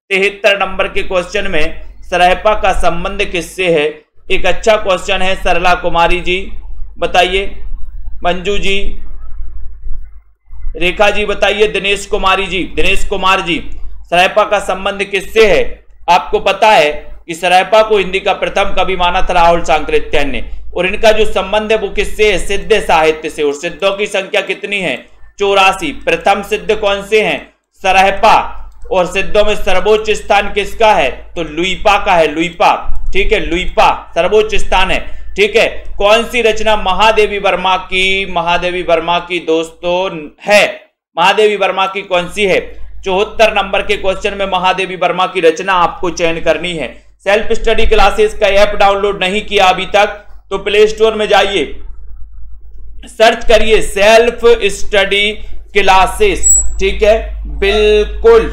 73 नंबर के क्वेश्चन में सरहपा का संबंध किससे है? एक अच्छा क्वेश्चन है। सरला कुमारी जी बताइए, मंजू जी, रेखा जी बताइए, दिनेश कुमारी जी, दिनेश कुमार जी, सरहपा का संबंध किससे है? आपको पता है कि सरहपा को हिंदी का प्रथम कवि माना था राहुल सांकृत्यायन ने, और इनका जो संबंध है वो किससे है? सिद्ध साहित्य से। और सिद्धों की संख्या कितनी है? 84। प्रथम सिद्ध कौन से हैं? सरहपा। और सिद्धों में सर्वोच्च स्थान किसका है? तो लुइपा का है, लुइपा। ठीक है, लुइपा सर्वोच्च स्थान है। ठीक है, कौन सी रचना महादेवी वर्मा की? महादेवी वर्मा की दोस्तों है, महादेवी वर्मा की कौन सी है? 74 नंबर के क्वेश्चन में महादेवी वर्मा की रचना आपको चयन करनी है। सेल्फ स्टडी क्लासेस का ऐप डाउनलोड नहीं किया अभी तक तो प्ले स्टोर में जाइए, सर्च करिए सेल्फ स्टडी क्लासेस। ठीक है, बिल्कुल।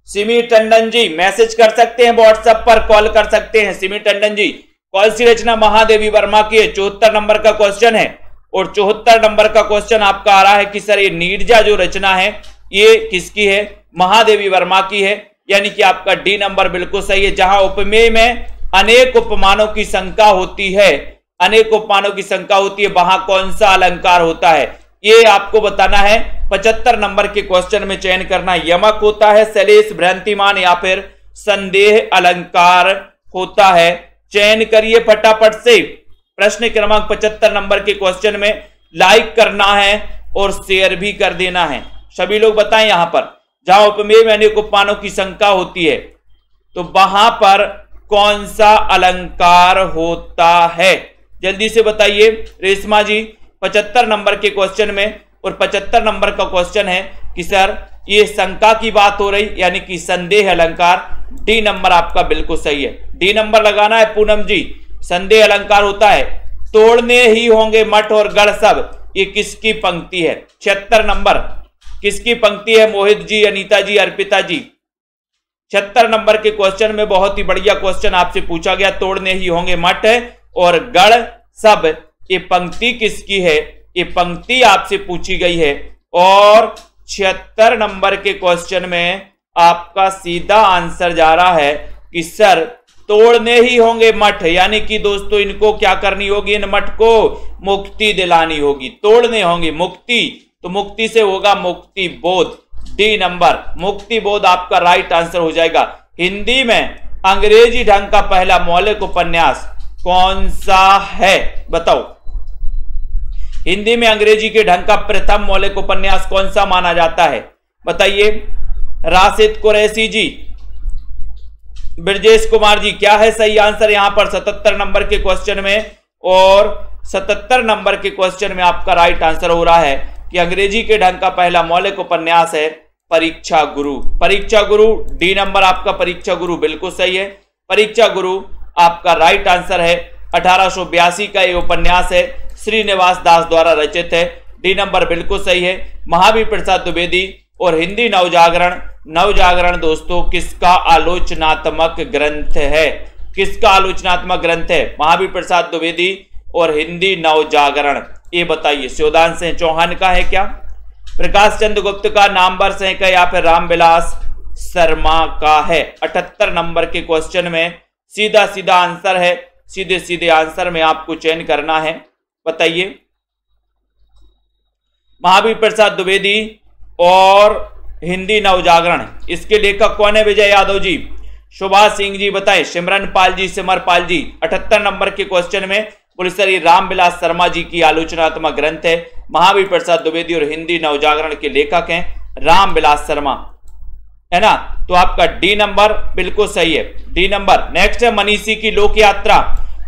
सिमी टंडन जी मैसेज कर सकते हैं, व्हाट्सएप पर कॉल कर सकते हैं। सिमी टंडन जी, कौन सी रचना महादेवी वर्मा की है? 74 नंबर का क्वेश्चन है, और 74 नंबर का क्वेश्चन आपका आ रहा है कि सर ये नीरजा जो रचना है ये किसकी है? महादेवी वर्मा की है, यानी कि आपका डी नंबर बिल्कुल सही है। जहां उपमेय में अनेक उपमानों की शंका होती है, अनेक उपमानों की शंका होती है, वहां कौन सा अलंकार होता है? ये आपको बताना है। 75 नंबर के क्वेश्चन में चयन करना, यमक होता है, सलेश, भ्रांतिमान या फिर संदेह अलंकार होता है। चयन करिए फटाफट से। प्रश्न क्रमांक 75 नंबर के क्वेश्चन में लाइक करना है और शेयर भी कर देना है। सभी लोग बताएं यहां पर जहां उपमेय में अनेक उपमानों की शंका होती है तो वहां पर कौन सा अलंकार होता है? जल्दी से बताइए रेशमा जी। 75 नंबर के क्वेश्चन में, और 75 नंबर का क्वेश्चन है कि सर ये शंका की बात हो रही, यानी कि संदेह अलंकार। डी नंबर आपका बिल्कुल सही है, डी नंबर लगाना है पूनम जी। संदेह अलंकार होता है, तोड़ने ही होंगे मठ और गढ़ सब, ये किसकी पंक्ति है? 76 नंबर किसकी पंक्ति है? मोहित जी, अनीता जी, अर्पिता जी। 76 नंबर के क्वेश्चन में बहुत ही बढ़िया क्वेश्चन आपसे पूछा गया, तोड़ने ही होंगे मठ और गढ़ सब, ये पंक्ति किसकी है? ये पंक्ति आपसे पूछी गई है। और 76 नंबर के क्वेश्चन में आपका सीधा आंसर जा रहा है कि सर तोड़ने ही होंगे मठ, यानी कि दोस्तों इनको क्या करनी होगी, इन मठ को मुक्ति दिलानी होगी, तोड़ने होंगे मुक्ति, तो मुक्ति से होगा मुक्ति बोध। डी नंबर मुक्ति बोध आपका राइट आंसर हो जाएगा। हिंदी में अंग्रेजी ढंग का पहला मौलिक उपन्यास कौन सा है, बताओ। हिंदी में अंग्रेजी के ढंग का प्रथम मौलिक उपन्यास कौन सा माना जाता है, बताइए। राशिद कुरैशी जी, ब्रजेश कुमार जी, क्या है सही आंसर यहां पर 77 नंबर के क्वेश्चन में। और 77 नंबर के क्वेश्चन में आपका राइट आंसर हो रहा है कि अंग्रेजी के ढंग का पहला मौलिक उपन्यास है परीक्षा गुरु। परीक्षा गुरु डी नंबर आपका परीक्षा गुरु बिल्कुल सही है। परीक्षा गुरु आपका राइट आंसर है। 1882 का ये उपन्यास है, श्रीनिवास दास द्वारा रचित है। डी नंबर बिल्कुल सही है। महावीर प्रसाद द्विवेदी और हिंदी नवजागरण, नवजागरण दोस्तों किसका आलोचनात्मक ग्रंथ है, किसका आलोचनात्मक ग्रंथ है, महावीर प्रसाद द्विवेदी और हिंदी नवजागरण, ये बताइए। शिवदान सिंह चौहान का है क्या, प्रकाश चंद्र गुप्त का, नामवर सिंह का, या फिर रामविलास शर्मा का है। 78 नंबर के क्वेश्चन में सीधा सीधा आंसर है, सीधे सीधे आंसर में आपको चयन करना है, बताइए। महावीर प्रसाद द्विवेदी और हिंदी नवजागरण, इसके लेखक कौन है विजय यादव जी, सुभाष सिंह जी बताएं, सिमरन पाल जी, सिमर पाल जी। 78 नंबर के क्वेश्चन में बोले सर ये रामविलास शर्मा जी की आलोचनात्मक ग्रंथ है। महावीर प्रसाद द्विवेदी और हिंदी नवजागरण के लेखक हैं रामविलास शर्मा, है ना। तो आपका डी नंबर बिल्कुल सही है, डी नंबर। नेक्स्ट है मनीषी की लोक यात्रा,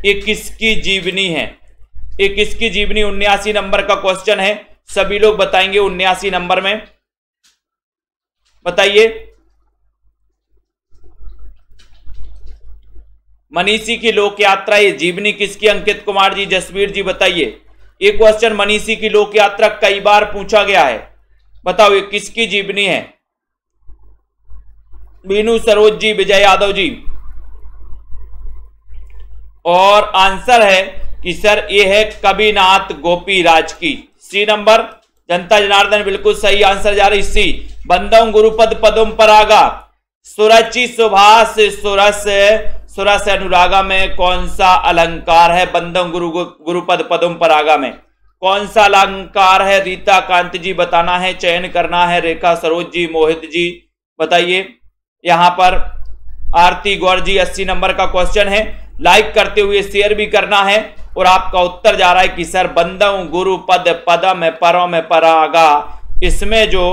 ये किसकी जीवनी है, ये किसकी जीवनी। 79 नंबर का क्वेश्चन है, सभी लोग बताएंगे 79 नंबर में, बताइए। मनीषी की लोक यात्रा ये जीवनी किसकी, अंकित कुमार जी, जसवीर जी बताइए। ये क्वेश्चन मनीषी की लोक यात्रा कई बार पूछा गया है, बताओ ये किसकी जीवनी है। बीनू सरोज जी, विजय यादव जी। और आंसर है कि सर ये है कविनाथ गोपीराज की। सी नंबर जनता जनार्दन बिल्कुल सही आंसर जा रही सी। बंदम गुरुपद पदम परागा, सुरचि सुभाष सुरस अनुरागा में कौन सा अलंकार है, बंदम गुरुपद पदम परागा में कौन सा अलंकार है। रीता कांत जी बताना है, चयन करना है। रेखा सरोज जी, मोहित जी बताइए। यहां पर आरती गौर जी 80 नंबर का क्वेश्चन है, लाइक करते हुए शेयर भी करना है। और आपका उत्तर जा रहा है कि सर बंदम गुरु पद पदम परों में परागा, इसमें जो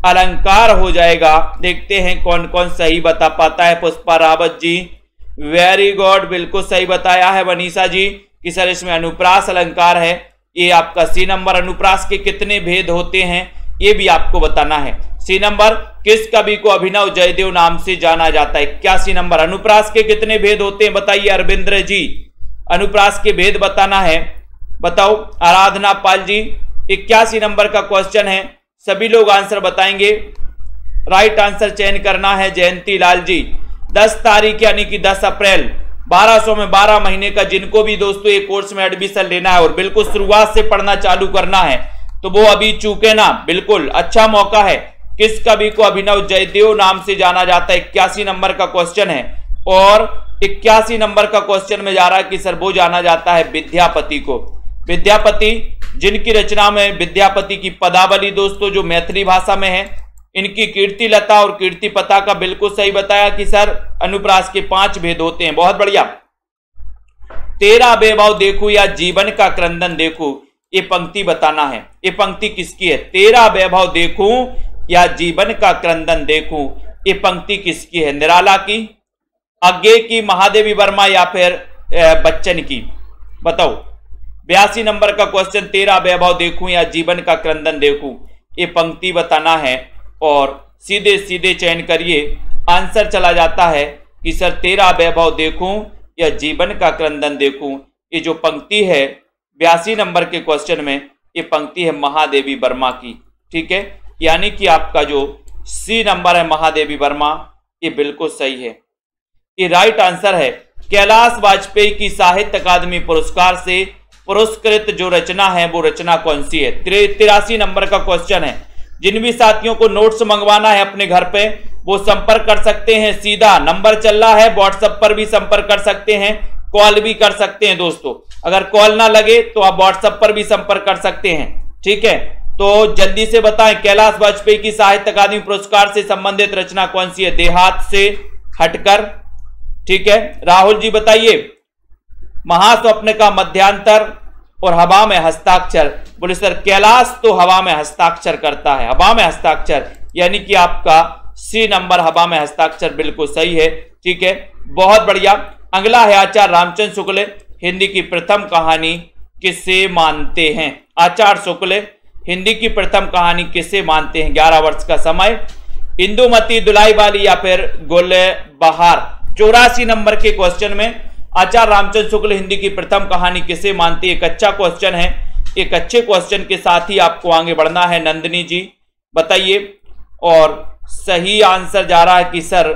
अलंकार हो जाएगा, देखते हैं कौन कौन सही बता पाता है। पुष्पा रावत जी वेरी गुड, बिल्कुल सही बताया है। वनीसा जी कि सर इसमें अनुप्रास अलंकार है, ये आपका सी नंबर। अनुप्रास के कितने भेद होते हैं ये भी आपको बताना है। सी नंबर किस कवि को अभिनव जयदेव नाम से जाना जाता है, 81 नंबर। अनुप्रास के कितने भेद होते हैं बताइए अरविंद्र जी, अनुप्रास के भेद बताना है, बताओ। आराधना पाल जी 81 नंबर का क्वेश्चन है, सभी लोग आंसर बताएंगे, राइट आंसर चयन करना है। जयंती लाल जी 10 तारीख यानी कि 10 अप्रैल 1200 में 12 महीने का जिनको भी दोस्तों ये कोर्स में एडमिशन लेना है और बिल्कुल शुरुआत से पढ़ना चालू करना है तो वो अभी चूके ना, बिल्कुल अच्छा मौका है। किस कवि को अभिनव जयदेव नाम से जाना जाता है, 81 नंबर का क्वेश्चन है। और 81 नंबर का क्वेश्चन में जा रहा है कि सर वो जाना जाता है विद्यापति को। विद्यापति जिनकी रचना में विद्यापति की पदावली दोस्तों जो मैथिली भाषा में है, इनकी कीर्ति लता और कीर्ति पता का बिल्कुल सही बताया कि सर अनुप्रास के 5 भेद होते हैं, बहुत बढ़िया। तेरा वैभव देखूं या जीवन का क्रंदन देखूं, ये पंक्ति बताना है, ये पंक्ति किसकी है। तेरा वैभव देखूं या जीवन का क्रंदन देखूं, ये पंक्ति किसकी है। निराला की, आगे की, महादेवी वर्मा या फिर बच्चन की, बताओ। 82 नंबर का क्वेश्चन, तेरा वैभव देखूं या जीवन का क्रंदन देखूं, ये पंक्ति बताना है। और सीधे सीधे चयन करिए, आंसर चला जाता है कि सर तेरा वैभव देखूं या जीवन का क्रंदन देखूं, ये जो पंक्ति है 82 नंबर के क्वेश्चन में, ये पंक्ति है महादेवी वर्मा की, ठीक है। यानी कि आपका जो सी नंबर है महादेवी वर्मा, ये बिल्कुल सही है, ये राइट आंसर है। कैलाश वाजपेयी की साहित्य अकादमी पुरस्कार से पुरस्कृत जो रचना है वो रचना कौन सी है। 83 नंबर का क्वेश्चन है। जिन भी साथियों को नोट्स मंगवाना है अपने घर पे वो संपर्क कर सकते हैं। सीधा नंबर चल रहा है, व्हाट्सएप पर भी संपर्क कर सकते हैं, कॉल भी कर सकते हैं दोस्तों। अगर कॉल ना लगे तो आप व्हाट्सएप पर भी संपर्क कर सकते हैं, ठीक है। तो जल्दी से बताएं, कैलाश वाजपेयी की साहित्य अकादमी पुरस्कार से संबंधित रचना कौन सी है? देहात से हटकर, ठीक है। राहुल जी बताइए। महास्वप्न का मध्यांतर और हवा में हस्ताक्षर। बोले सर कैलाश तो हवा में हस्ताक्षर करता है, हवा में हस्ताक्षर, यानी कि आपका सी नंबर हवा में हस्ताक्षर बिल्कुल सही है, ठीक है। बहुत बढ़िया। अगला है आचार्य रामचंद्र शुक्ल हिंदी की प्रथम कहानी किसे मानते हैं? आचार्य शुक्ल हिंदी की प्रथम कहानी किसे मानते हैं? 11 वर्ष का समय। इंदुमती, दुलाई वाली या फिर गुलबहार। 84 नंबर के क्वेश्चन में आचार्य रामचंद्र शुक्ल हिंदी की प्रथम कहानी किसे मानते हैं? एक अच्छा क्वेश्चन है। एक अच्छे क्वेश्चन के साथ ही आपको आगे बढ़ना है। नंदिनी जी बताइए। और सही आंसर जा रहा है कि सर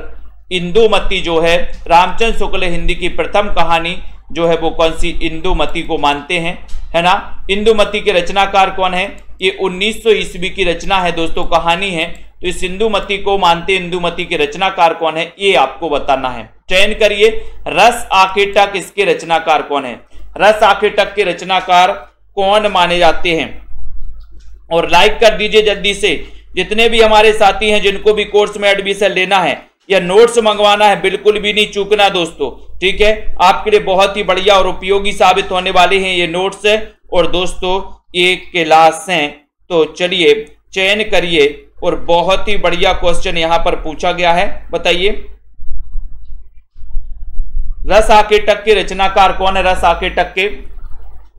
इंदुमती जो है रामचंद्र शुक्ल हिंदी की प्रथम कहानी जो है वो कौन सी? इंदुमती को मानते हैं, है ना। इंदुमती के रचनाकार कौन है? ये 1900 ईस्वी की रचना है दोस्तों, कहानी है। तो इस इंदुमती को मानते, इंदुमती के रचनाकार कौन है ये आपको बताना है। चयन करिए। रस आखेटक इसके रचनाकार कौन है? रस आखेटक के रचनाकार कौन माने जाते हैं? और लाइक कर दीजिए जल्दी से। जितने भी हमारे साथी हैं जिनको भी कोर्स में एडमिशन लेना है या नोट्स मंगवाना है, बिल्कुल भी नहीं चूकना दोस्तों, ठीक है। आपके लिए बहुत ही बढ़िया और उपयोगी साबित होने वाले हैं ये नोट्स है। और दोस्तों ये क्लास हैं, तो चलिए चयन करिए। और बहुत ही बढ़िया क्वेश्चन यहां पर पूछा गया है, बताइए रस आखेटक के रचनाकार कौन है? रस आखेटक के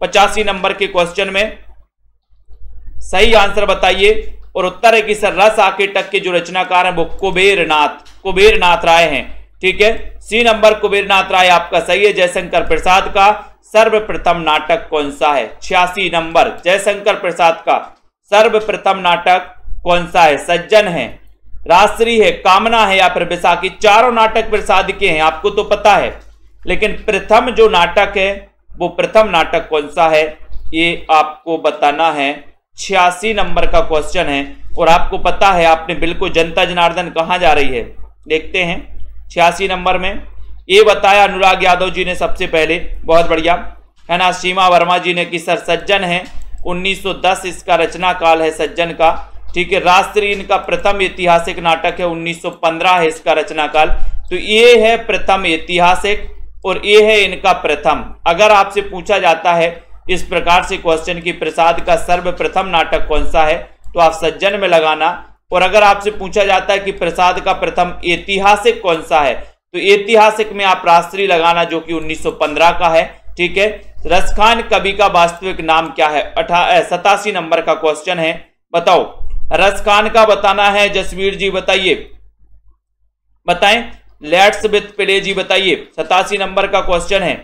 85 नंबर के क्वेश्चन में सही आंसर बताइए। और उत्तर है कि सर रस आखेटक के जो रचनाकार हैं वो कुबेरनाथ राय हैं, ठीक है। सी नंबर कुबेरनाथ राय आपका सही है। जयशंकर प्रसाद का सर्वप्रथम नाटक कौन सा है? 86 नंबर। जयशंकर प्रसाद का सर्वप्रथम नाटक कौन सा है? सज्जन है, राजश्री है, कामना है या फिर बैसाखी। चारों नाटक प्रसाद के हैं, आपको तो पता है। लेकिन प्रथम जो नाटक है वो प्रथम नाटक कौन सा है ये आपको बताना है। 86 नंबर का क्वेश्चन है। और आपको पता है, आपने बिल्कुल जनता जनार्दन कहां जा रही है देखते हैं। 86 नंबर में ये बताया अनुराग यादव जी ने सबसे पहले, बहुत बढ़िया, है ना। सीमा वर्मा जी ने कि सर सज्जन है, 1910 इसका रचना काल है सज्जन का, ठीक है। राजश्री इनका प्रथम ऐतिहासिक नाटक है, 1915 है इसका रचना काल। तो ये है प्रथम ऐतिहासिक और ये है इनका प्रथम। अगर आपसे पूछा जाता है इस प्रकार से क्वेश्चन की प्रसाद का सर्वप्रथम नाटक कौन सा है, तो आप सज्जन में लगाना। और अगर आपसे पूछा जाता है कि प्रसाद का प्रथम ऐतिहासिक कौन सा है, तो ऐतिहासिक में आप राजश्री लगाना जो कि 1915 का है, ठीक है। रसखान कवि का वास्तविक नाम क्या है? 87 नंबर का क्वेश्चन है, बताओ रसखान का बताना है। जसवीर जी बताइए, बताएं। लेट्स विथ प्ले जी बताइए। 87 नंबर का क्वेश्चन है,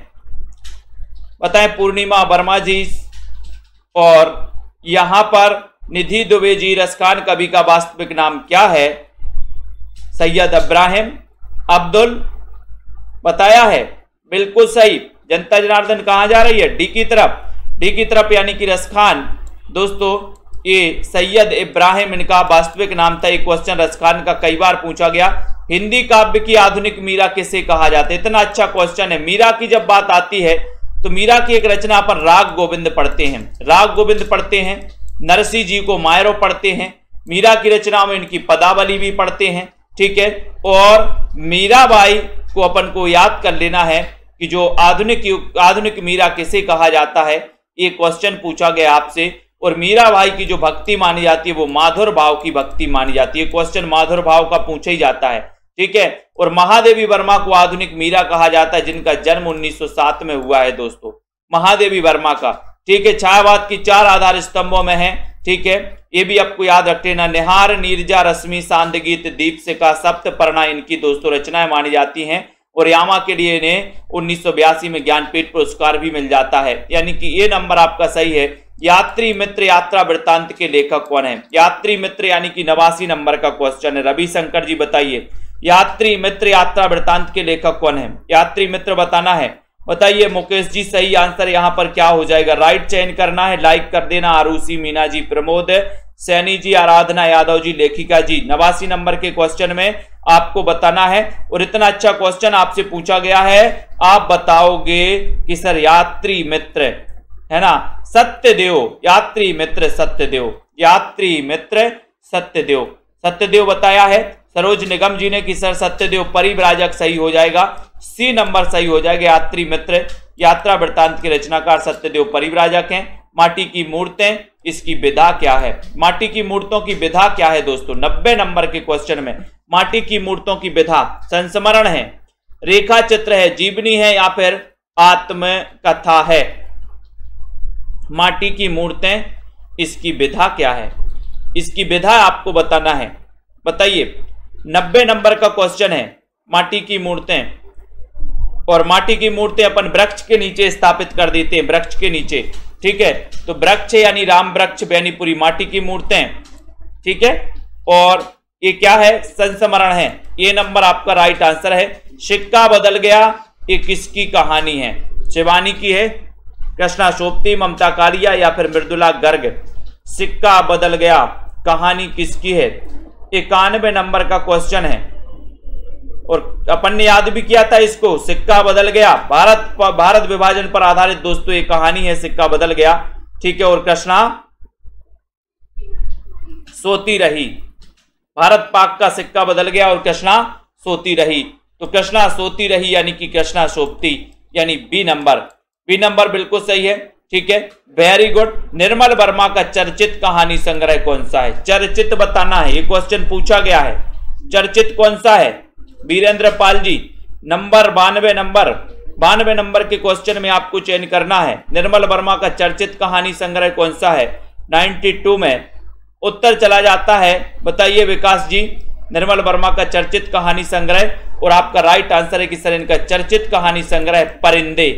बताएं। पूर्णिमा वर्मा जी और यहां पर निधि दुबे जी, रसखान कवि का वास्तविक नाम क्या है? सैयद इब्राहिम अब्दुल बताया है, बिल्कुल सही। जनता जनार्दन कहां जा रही है? डी की तरफ। डी की तरफ यानी कि रसखान। दोस्तों ये सैयद इब्राहिम इनका वास्तविक नाम था। एक क्वेश्चन रसखान का कई बार पूछा गया। हिंदी काव्य की आधुनिक मीरा किसे कहा जाता है? इतना अच्छा क्वेश्चन है। मीरा की जब बात आती है तो मीरा की एक रचना पर राग गोविंद पढ़ते हैं, राग गोविंद पढ़ते हैं, नरसिंह जी को मायरो पढ़ते हैं, मीरा की रचना में इनकी पदावली भी पढ़ते हैं, ठीक है। और मीराबाई को अपन को याद कर लेना है कि जो आधुनिक मीरा किसे कहा जाता है, ये क्वेश्चन पूछा गया आपसे। और मीराबाई की जो भक्ति मानी जाती है वो माधुर भाव की भक्ति मानी जाती है। क्वेश्चन माधुर भाव का पूछा ही जाता है, ठीक है। और महादेवी वर्मा को आधुनिक मीरा कहा जाता है, जिनका जन्म 1907 में हुआ है दोस्तों, महादेवी वर्मा का, ठीक है। छायावाद की 4 आधार स्तंभों में है, ठीक है। ये भी आपको याद रख लेना। निहार, नीरजा, रश्मि, सांद गीत, दीपशिखा, सप्तपर्णा इनकी दोस्तों रचनाएं मानी जाती हैं। और यामा के लिए इन्हें 1982 में ज्ञानपीठ पुरस्कार भी मिल जाता है, यानी कि ये नंबर आपका सही है। यात्री मित्र यात्रा वृत्तांत के लेखक कौन है? यात्री मित्र यानी कि 89 नंबर का क्वेश्चन है। रविशंकर जी बताइए, यात्री मित्र यात्रा वृत्तांत के लेखक कौन है? यात्री मित्र बताना है, बताइए। मुकेश जी सही आंसर यहाँ पर क्या हो जाएगा? राइट चयन करना है, लाइक कर देना। आरुषि, मीना जी, प्रमोद, सैनी जी, आराधना यादव जी, लेखिका जी। 89 नंबर के क्वेश्चन में आपको बताना है और इतना अच्छा क्वेश्चन आपसे पूछा गया है, आप बताओगे कि सर यात्री मित्र है ना, सत्यदेव, यात्री मित्र सत्यदेव, यात्री मित्र सत्यदेव, सत्यदेव बताया है सरोज निगम जी ने कि सर सत्यदेव परिव्राजक सही हो जाएगा, सी नंबर सही हो जाएगा। यात्री मित्र यात्रा वृत्तांत के रचनाकार सत्यदेव परिव्राजक हैं। माटी की मूर्तें, इसकी विधा क्या है? माटी की मूर्तों की विधा क्या है दोस्तों? 90 नंबर के क्वेश्चन में माटी की मूर्तों की विधा संस्मरण है, रेखा चित्र है, जीवनी है या फिर आत्मकथा है? माटी की मूर्तें, इसकी विधा क्या है? इसकी विधा आपको बताना है, बताइए। 90 नंबर का क्वेश्चन है, माटी की मूर्तें। और माटी की मूर्तें अपन वृक्ष के नीचे स्थापित कर देते हैं, वृक्ष के नीचे, ठीक है। तो वृक्ष यानी राम वृक्ष बेनीपुरी, माटी की मूर्तें, ठीक है। और ये क्या है? संस्मरण है, ये नंबर आपका राइट आंसर है। सिक्का बदल गया, ये किसकी कहानी है? शिवानी की है, कृष्णा सोपती, ममता कालिया या फिर मृदुला गर्ग? सिक्का बदल गया कहानी किसकी है? 91 नंबर का क्वेश्चन है और अपन ने याद भी किया था इसको, सिक्का बदल गया, भारत विभाजन पर आधारित दोस्तों ये कहानी है, सिक्का बदल गया, ठीक है। और कृष्णा सोती रही, भारत पाक का सिक्का बदल गया और कृष्णा सोती रही। तो कृष्णा सोती रही यानी कि कृष्णा सोपती, यानी बी नंबर, बी नंबर बिल्कुल सही है, ठीक है, वेरी गुड। निर्मल वर्मा का चर्चित कहानी संग्रह कौन सा है? चर्चित बताना है, ये क्वेश्चन पूछा गया है, चर्चित कौन सा है? वीरेंद्र पाल जी, नंबर 92 नंबर के क्वेश्चन में आपको चयन करना है। निर्मल वर्मा का चर्चित कहानी संग्रह कौन सा है? 92 में उत्तर चला जाता है, बताइए विकास जी। निर्मल वर्मा का चर्चित कहानी संग्रह, और आपका राइट आंसर है कि सर इनका चर्चित कहानी संग्रह परिंदे,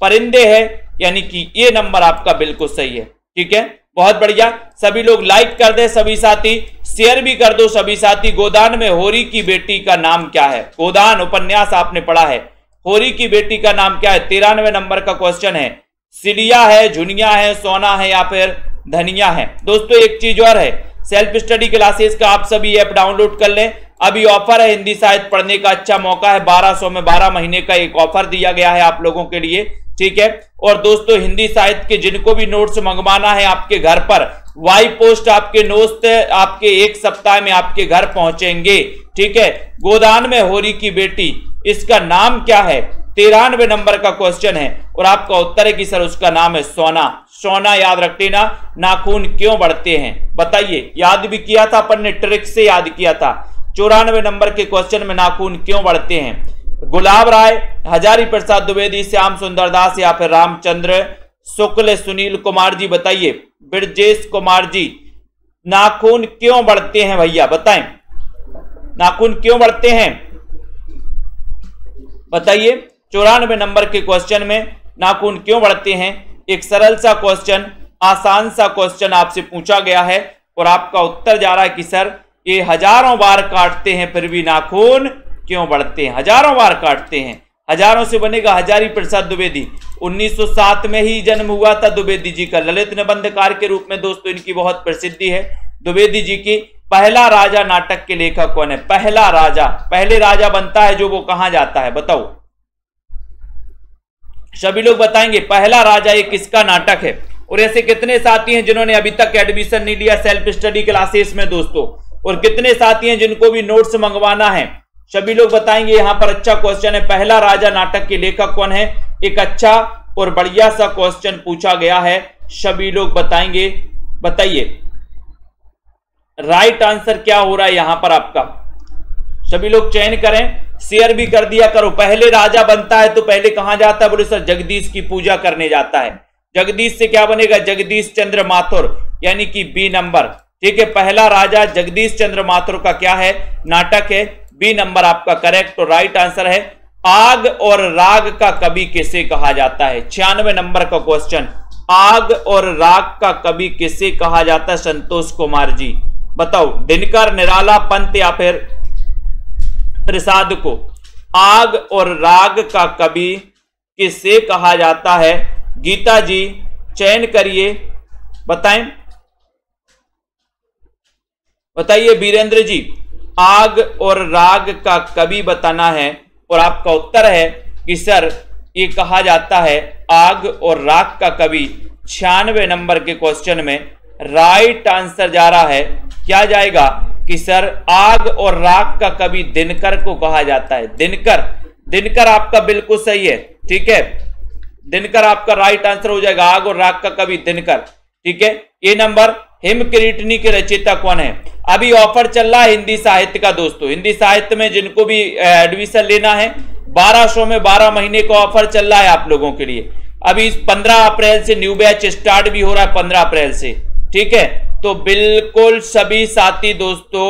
परिंदे है, यानी कि ये नंबर आपका बिल्कुल सही है, ठीक है। बहुत बढ़िया, सभी लोग लाइक कर दे, सभी साथी शेयर भी कर दो सभी साथी। गोदान में होरी की बेटी का नाम क्या है? गोदान उपन्यास आपने पढ़ा है, होरी की बेटी का नाम क्या है? 93 नंबर का क्वेश्चन है। सिलिया है, झुनिया है, सोना है या फिर धनिया है? दोस्तों एक चीज और है, सेल्फ स्टडी क्लासेस का आप सभी ऐप डाउनलोड कर लें, अभी ऑफर है, हिंदी साहित्य पढ़ने का अच्छा मौका है, 1200 में 12 महीने का एक ऑफर दिया गया है आप लोगों के लिए, ठीक है। और दोस्तों हिंदी साहित्य के जिनको भी नोट्स मंगवाना है आपके घर पर, वाई पोस्ट आपके नोट्स आपके 1 सप्ताह में आपके घर पहुंचेंगे, ठीक है। गोदान में होरी की बेटी, इसका नाम क्या है? 93 नंबर का क्वेश्चन है और आपका उत्तर है कि सर उसका नाम है सोना। सोना याद रख लेना। नाखून क्यों बढ़ते हैं? बताइए, याद भी किया था अपन ने, ट्रिक से याद किया था। 94 नंबर के क्वेश्चन में नाखून क्यों बढ़ते हैं? गुलाब राय, हजारी प्रसाद द्विवेदी, श्याम सुंदर दास या फिर रामचंद्र शुक्ल? सुनील कुमार जी बताइए, ब्रजेश कुमार जी, नाखून क्यों बढ़ते हैं भैया बताएं, नाखून क्यों बढ़ते हैं बताइए। 94 नंबर के क्वेश्चन में नाखून क्यों बढ़ते हैं, एक सरल सा क्वेश्चन, आसान सा क्वेश्चन आपसे पूछा गया है और आपका उत्तर जा रहा है कि सर ये हजारों बार काटते हैं फिर भी नाखून क्यों बढ़ते हैं? हजारों बार काटते हैं, हजारों से बनेगा हजारी प्रसाद द्विवेदी। 1907 में ही जन्म हुआ था द्विवेदी जी का, ललित निबंधकार के रूप में दोस्तों इनकी बहुत प्रसिद्धि है द्विवेदी जी की। पहला राजा नाटक के लेखक कौन है? पहला राजा, पहले राजा बनता है जो वो कहां जाता है बताओ, सभी लोग बताएंगे पहला राजा ये किसका नाटक है। और ऐसे कितने साथी हैं जिन्होंने अभी तक एडमिशन नहीं लिया सेल्फ स्टडी क्लासेस में दोस्तों, और कितने साथी हैं जिनको भी नोट्स मंगवाना है, सभी लोग बताएंगे। यहां पर अच्छा क्वेश्चन है, पहला राजा नाटक के लेखक कौन है? एक अच्छा और बढ़िया सा क्वेश्चन पूछा गया है, सभी लोग बताएंगे, बताइए राइट आंसर क्या हो रहा है यहां पर आपका, सभी लोग चयन करें, शेयर भी कर दिया करो। पहले राजा बनता है तो पहले कहां जाता है? बोले सर जगदीश की पूजा करने जाता है। जगदीश से क्या बनेगा? जगदीश चंद्र माथुर, यानी कि बी नंबर, ठीक है। पहला राजा जगदीश चंद्र माथुर का क्या है? नाटक है, बी नंबर आपका करेक्ट और राइट आंसर है। आग और राग का कवि किसे कहा जाता है? 96 नंबर का क्वेश्चन, आग और राग का कवि किसे कहा जाता है? संतोष कुमार जी बताओ, दिनकर, निराला, पंत या फिर प्रसाद को? आग और राग का कवि किसे कहा जाता है? गीता जी चयन करिए, बताएं। बताइए वीरेंद्र जी, आग और राग का कवि बताना है। और आपका उत्तर है कि सर ये कहा जाता है आग और राग का कवि। 96 नंबर के क्वेश्चन में राइट आंसर जा रहा है, क्या जाएगा कि सर आग और राग का कवि दिनकर को कहा जाता है। दिनकर, दिनकर आपका बिल्कुल सही है, ठीक है, दिनकर आपका राइट आंसर हो जाएगा, आग और राग का कवि दिनकर, ठीक है। ये नंबर हिम किरीटनी के रचयिता कौन है? अभी ऑफर चल रहा है हिंदी साहित्य का दोस्तों। हिंदी साहित्य में जिनको भी एडमिशन लेना है 1200 में 12 महीने का ऑफर चल रहा है आप लोगों के लिए। अभी 15 अप्रैल से न्यू बैच स्टार्ट भी हो रहा है, 15 अप्रैल से, ठीक है। तो बिल्कुल सभी साथी दोस्तों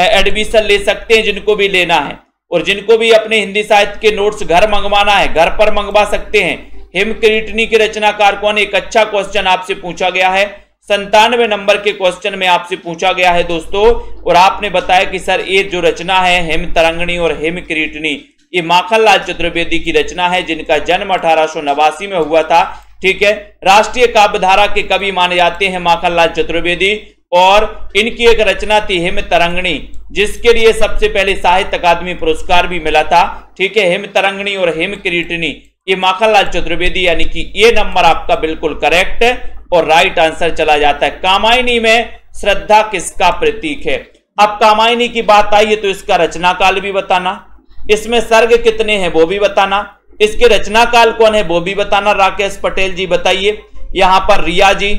एडमिशन ले सकते हैं जिनको भी लेना है। और जिनको भी अपने हिंदी साहित्य के नोट्स घर मंगवाना है घर पर मंगवा सकते हैं। हिम किरीटनी के रचनाकार कौन? एक अच्छा क्वेश्चन आपसे पूछा गया है, 97 नंबर के क्वेश्चन में आपसे पूछा गया है दोस्तों। और आपने बताया कि सर ये जो रचना है हिम तरंगिणी और हिम किरीटनी, ये माखनलाल चतुर्वेदी की रचना है, जिनका जन्म 1889 में हुआ था, ठीक है। राष्ट्रीय काव्यधारा के कवि माने जाते हैं माखनलाल चतुर्वेदी। और इनकी एक रचना थी हिम तरंगिणी, जिसके लिए सबसे पहले साहित्य अकादमी पुरस्कार भी मिला था, ठीक है। हिम तरंगिणी और हिम किरीटनी, ये माखनलाल चतुर्वेदी, यानी कि ये नंबर आपका बिल्कुल करेक्ट है और राइट आंसर चला जाता है। कामायनी में श्रद्धा किसका प्रतीक है? अब कामायनी की बात आई है तो इसका रचना काल भी बताना, इसमें सर्ग कितने हैं वो भी बताना, इसके रचना काल कौन है वो भी बताना। राकेश पटेल जी बताइए, यहां पर रिया जी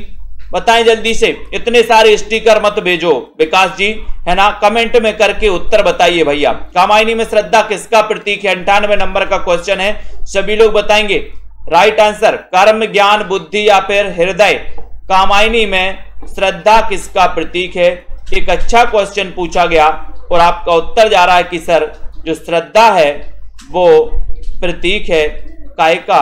बताएं जल्दी से, इतने सारे स्टिकर मत भेजो विकास जी, है ना, कमेंट में करके उत्तर बताइए भैया। कामायनी में श्रद्धा किसका प्रतीक है? 98 नंबर का क्वेश्चन है, सभी लोग बताएंगे राइट आंसर। कर्म, ज्ञान, बुद्धि या फिर हृदय? कामायनी में श्रद्धा किसका प्रतीक है? एक अच्छा क्वेश्चन पूछा गया और आपका उत्तर जा रहा है कि सर जो श्रद्धा है वो प्रतीक है काय का?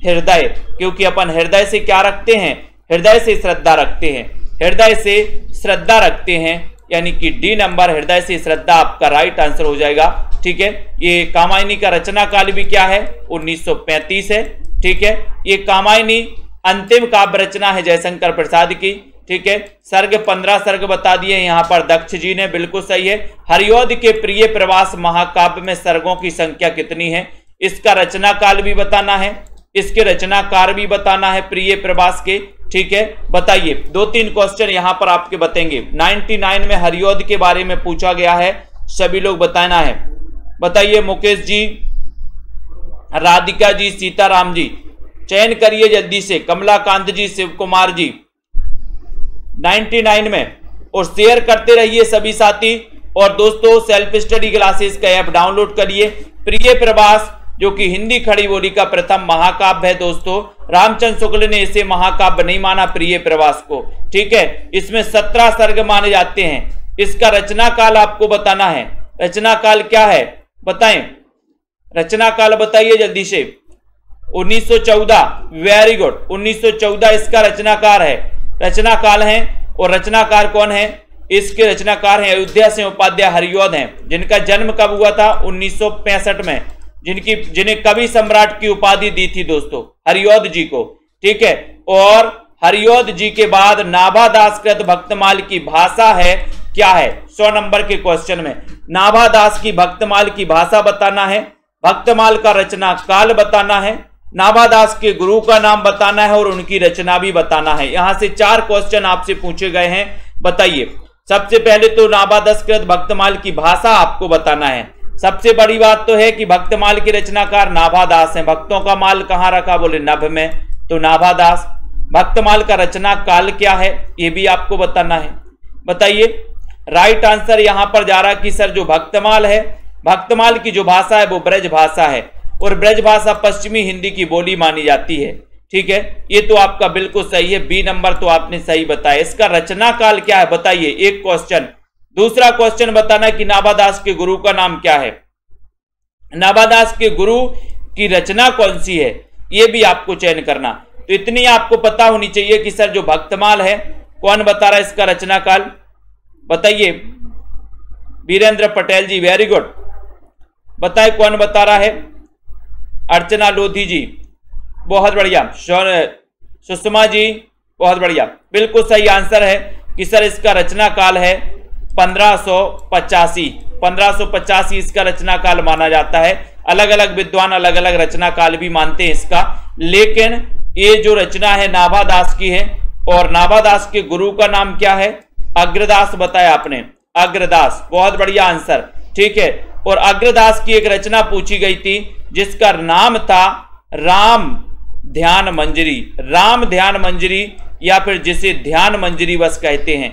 हृदय, क्योंकि अपन हृदय से क्या रखते हैं? हृदय से श्रद्धा रखते हैं, हृदय से श्रद्धा रखते हैं, यानी कि डी नंबर हृदय से श्रद्धा आपका राइट आंसर हो जाएगा, ठीक है। ये कामायनी का रचना काल भी क्या है? 1935 है, ठीक है। ये कामायनी अंतिम काव्य रचना है जयशंकर प्रसाद की, ठीक है। सर्ग 15 सर्ग बता दिए यहाँ पर दक्ष जी ने, बिल्कुल सही है। हरिऔध के प्रिय प्रवास महाकाव्य में सर्गों की संख्या कितनी है? इसका रचना काल भी बताना है, इसके रचनाकार भी बताना है प्रिय प्रवास के, ठीक है। बताइए, 2-3 क्वेश्चन यहां पर आपके बतेंगे। 99 में हरिऔध के बारे में पूछा गया है, सभी लोग बताना है। बताइए मुकेश जी, राधिका जी, सीताराम जी, चयन करिए जल्दी से। कमलाकांत जी, शिव कुमार जी 99 में, और शेयर करते रहिए सभी साथी। और दोस्तों सेल्फ स्टडी क्लासेस का ऐप डाउनलोड करिए। प्रिय प्रवास जो कि हिंदी खड़ी बोली का प्रथम महाकाव्य है दोस्तों, रामचंद्र शुक्ल ने इसे महाकाव्य नहीं माना प्रिय प्रवास को, ठीक है। इसमें 17 सर्ग माने जाते हैं। इसका रचना काल आपको बताना है, रचना काल क्या है बताएं, रचना काल बताइए जल्दी से। 1914, वेरी गुड, 1914 इसका रचनाकार है, रचना काल है। और रचनाकार कौन है? इसके रचनाकार हैं अयोध्या सिंह उपाध्याय हरिऔध हैं, जिनका जन्म कब हुआ था? 1965 में, जिन्हें कवि सम्राट की उपाधि दी थी दोस्तों हरिऔध जी को, ठीक है। और हरिऔध जी के बाद नाभादास कृत भक्तमाल की भाषा है क्या है? 100 नंबर के क्वेश्चन में नाभादास की भक्तमाल की भाषा बताना है, भक्तमाल का रचना काल बताना है, नाभादास के गुरु का नाम बताना है और उनकी रचना भी बताना है। यहां से 4 क्वेश्चन आपसे पूछे गए हैं। बताइए, सबसे पहले तो नाभादास कृत भक्तमाल की भाषा आपको बताना है। सबसे बड़ी बात तो है कि भक्तमाल के रचनाकार नाभादास हैं। भक्तों का माल कहां रखा? बोले नभ में, तो नाभादास। भक्तमाल का रचना काल क्या है ये भी आपको बताना है। बताइए, राइट आंसर यहां पर जा रहा कि सर जो भक्तमाल है, भक्तमाल की जो भाषा है वो ब्रज भाषा है, और ब्रज भाषा पश्चिमी हिंदी की बोली मानी जाती है, ठीक है। ये तो आपका बिल्कुल सही है, बी नंबर तो आपने सही बताया। इसका रचना काल क्या है बताइए, एक क्वेश्चन। दूसरा क्वेश्चन बताना कि नाभादास के गुरु का नाम क्या है, नाभादास के गुरु की रचना कौन सी है, यह भी आपको चयन करना। तो इतनी आपको पता होनी चाहिए कि सर जो भक्तमाल है कौन बता रहा है इसका रचना काल बताइए। वीरेंद्र पटेल जी, वेरी गुड, बताए कौन बता रहा है? अर्चना लोधी जी, बहुत बढ़िया। सुषमा जी, बहुत बढ़िया, बिल्कुल सही आंसर है कि सर इसका रचना काल है 1585 इसका रचना काल माना जाता है। अलग अलग विद्वान अलग अलग रचना काल भी मानते हैं इसका, लेकिन ये जो रचना है नाभादास की है। और नाभादास के गुरु का नाम क्या है? अग्रदास बताया आपने, अग्रदास, बहुत बढ़िया आंसर, ठीक है। और अग्रदास की एक रचना पूछी गई थी जिसका नाम था राम ध्यान मंजरी, राम ध्यान मंजरी, या फिर जिसे ध्यान मंजरी बस कहते हैं।